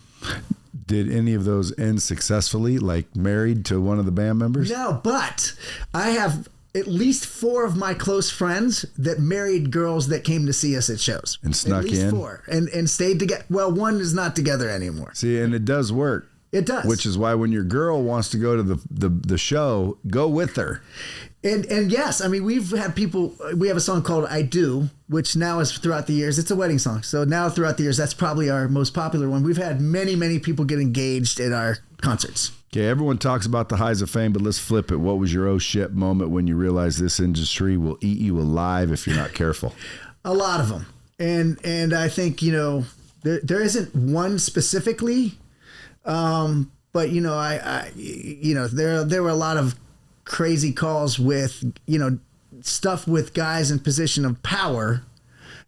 Did any of those end successfully, like married to one of the band members? No, but I have at least 4 of my close friends that married girls that came to see us at shows. And snuck at least in? 4. And stayed together. Well, one is not together anymore. See, and it does work. It does. Which is why when your girl wants to go to the show, go with her. And yes, I mean, we've had people, we have a song called I Do, which now is throughout the years, it's a wedding song. So now throughout the years, that's probably our most popular one. We've had many, many people get engaged at our concerts. Okay, everyone talks about the highs of fame, but let's flip it. What was your oh shit moment when you realized this industry will eat you alive if you're not careful? A lot of them. And I think, you know, there isn't one specifically, but, you know, there were a lot of crazy calls with, you know, stuff with guys in position of power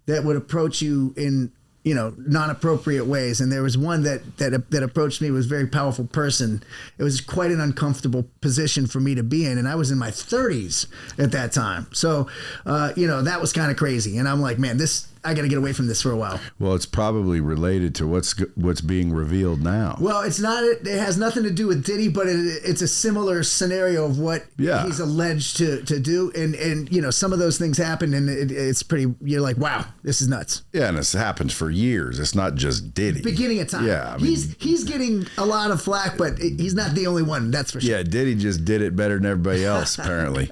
that would approach you in, you know, non-appropriate ways. And there was one that approached me, was a very powerful person. It was quite an uncomfortable position for me to be in. And I was in my 30s at that time. So, you know, that was kind of crazy. And I'm like, man, I got to get away from this for a while. Well, it's probably related to what's being revealed now. Well, it's not. It has nothing to do with Diddy, but it's a similar scenario of what he's alleged to do. And you know, some of those things happen, and it's pretty. You're like, wow, this is nuts. Yeah, and it's happened for years. It's not just Diddy. Beginning of time. Yeah, I mean, he's getting a lot of flack, but he's not the only one. That's for sure. Yeah, Diddy just did it better than everybody else, apparently.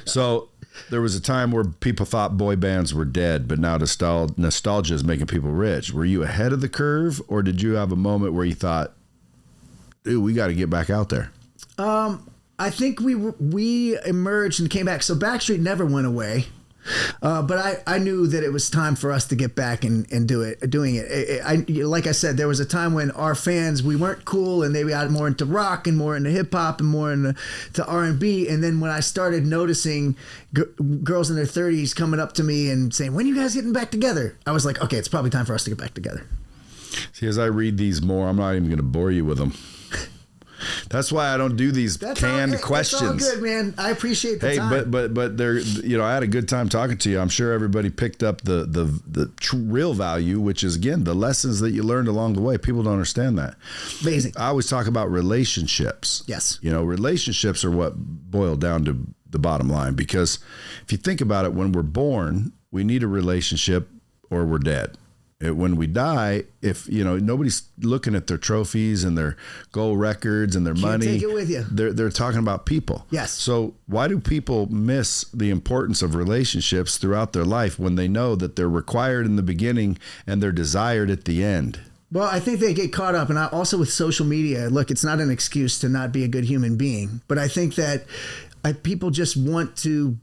So. There was a time where people thought boy bands were dead, but now nostalgia is making people rich. Were you ahead of the curve, or did you have a moment where you thought, dude, we got to get back out there? I think we emerged and came back. So Backstreet never went away. But I knew that it was time for us to get back and doing it. Like I said, there was a time when our fans, we weren't cool, and they got more into rock and more into hip hop and more into R&B. And then when I started noticing girls in their 30s coming up to me and saying, "When are you guys getting back together?" I was like, okay, it's probably time for us to get back together. See, as I read these more, I'm not even going to bore you with them. That's why I don't do these canned questions. That's all good, man. I appreciate the time. But they're, you know, I had a good time talking to you. I'm sure everybody picked up the real value, which is, again, the lessons that you learned along the way. People don't understand that. Amazing. I always talk about relationships. Yes. You know, relationships are what boil down to the bottom line, because if you think about it, when we're born, we need a relationship or we're dead. When we die, if you know, nobody's looking at their trophies and their gold records and their money. Take it with you. They're talking about people. Yes. So why do people miss the importance of relationships throughout their life when they know that they're required in the beginning and they're desired at the end? Well, I think they get caught up, and also with social media. Look, it's not an excuse to not be a good human being, but I think that people just want to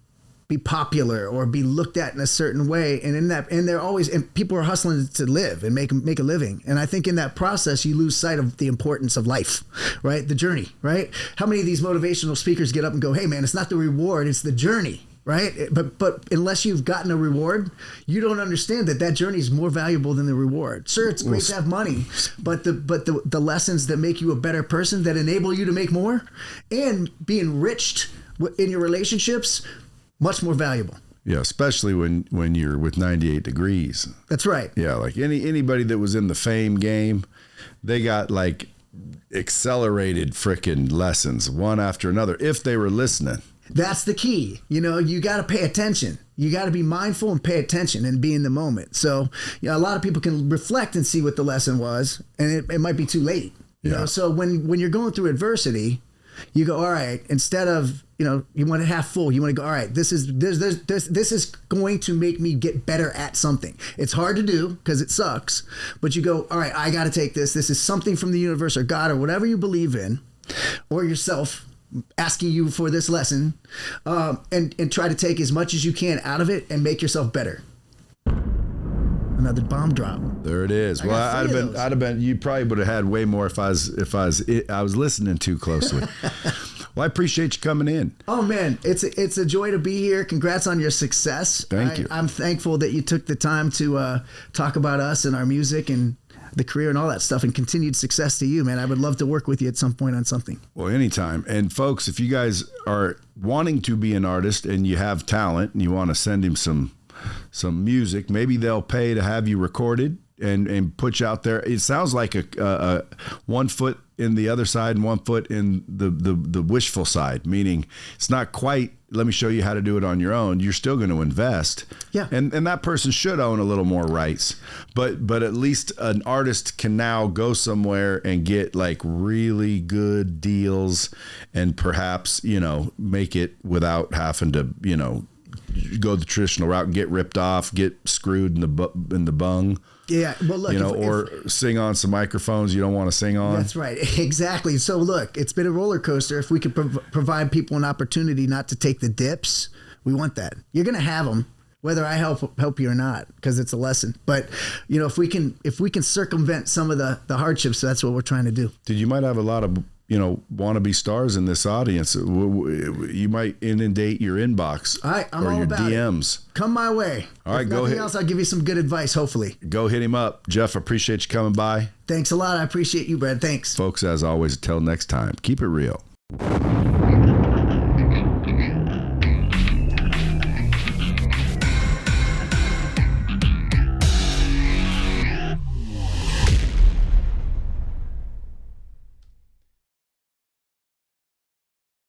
be popular or be looked at in a certain way, and they're always, and people are hustling to live and make a living. And I think in that process, you lose sight of the importance of life, right? The journey, right? How many of these motivational speakers get up and go, "Hey, man, it's not the reward, it's the journey." Right? But unless you've gotten a reward, you don't understand that journey is more valuable than the reward. Sure, it's great to have money, but the lessons that make you a better person, that enable you to make more, and be enriched in your relationships, much more valuable. Yeah, especially when you're with 98 Degrees. That's right. Yeah, like anybody that was in the fame game, they got like accelerated frickin' lessons one after another if they were listening. That's the key. You know, you got to pay attention. You got to be mindful and pay attention and be in the moment. So, you know, a lot of people can reflect and see what the lesson was, and it might be too late. You know, so when you're going through adversity, you go, all right, instead of, you know, you want it half full, you want to go, all right, this is going to make me get better at something. It's hard to do because it sucks, but you go, all right, I got to take this. This is something from the universe or God or whatever you believe in, or yourself asking you for this lesson, and try to take as much as you can out of it and make yourself better. Another bomb drop. There it is. Well, I'd have been. You probably would have had way more if I was listening too closely. Well, I appreciate you coming in. Oh man, it's a joy to be here. Congrats on your success. Thank you. I'm thankful that you took the time to talk about us and our music and the career and all that stuff, and continued success to you, man. I would love to work with you at some point on something. Well, anytime. And folks, if you guys are wanting to be an artist and you have talent and you want to send him some music, maybe they'll pay to have you recorded and put you out there. It sounds like a 1 foot in the other side and 1 foot in the wishful side, meaning it's not quite, let me show you how to do it on your own. You're still going to invest. Yeah. And that person should own a little more rights, but at least an artist can now go somewhere and get like really good deals and perhaps, make it without having to, go the traditional route and get ripped off, get screwed in the bung. Yeah, well, look, or sing on some microphones you don't want to sing on. That's right, exactly. So look, it's been a roller coaster. If we could provide people an opportunity not to take the dips, we want that. You're going to have them, whether I help you or not, because it's a lesson. But if we can circumvent some of the hardships, that's what we're trying to do. Dude, you might have a lot of wannabe stars in this audience. You might inundate your inbox I'm or all your about DMs. It. Come my way. All right, if go nothing ahead. else, I'll give you some good advice, hopefully. Go hit him up. Jeff, appreciate you coming by. Thanks a lot. I appreciate you, Brad. Thanks. Folks, as always, until next time, keep it real.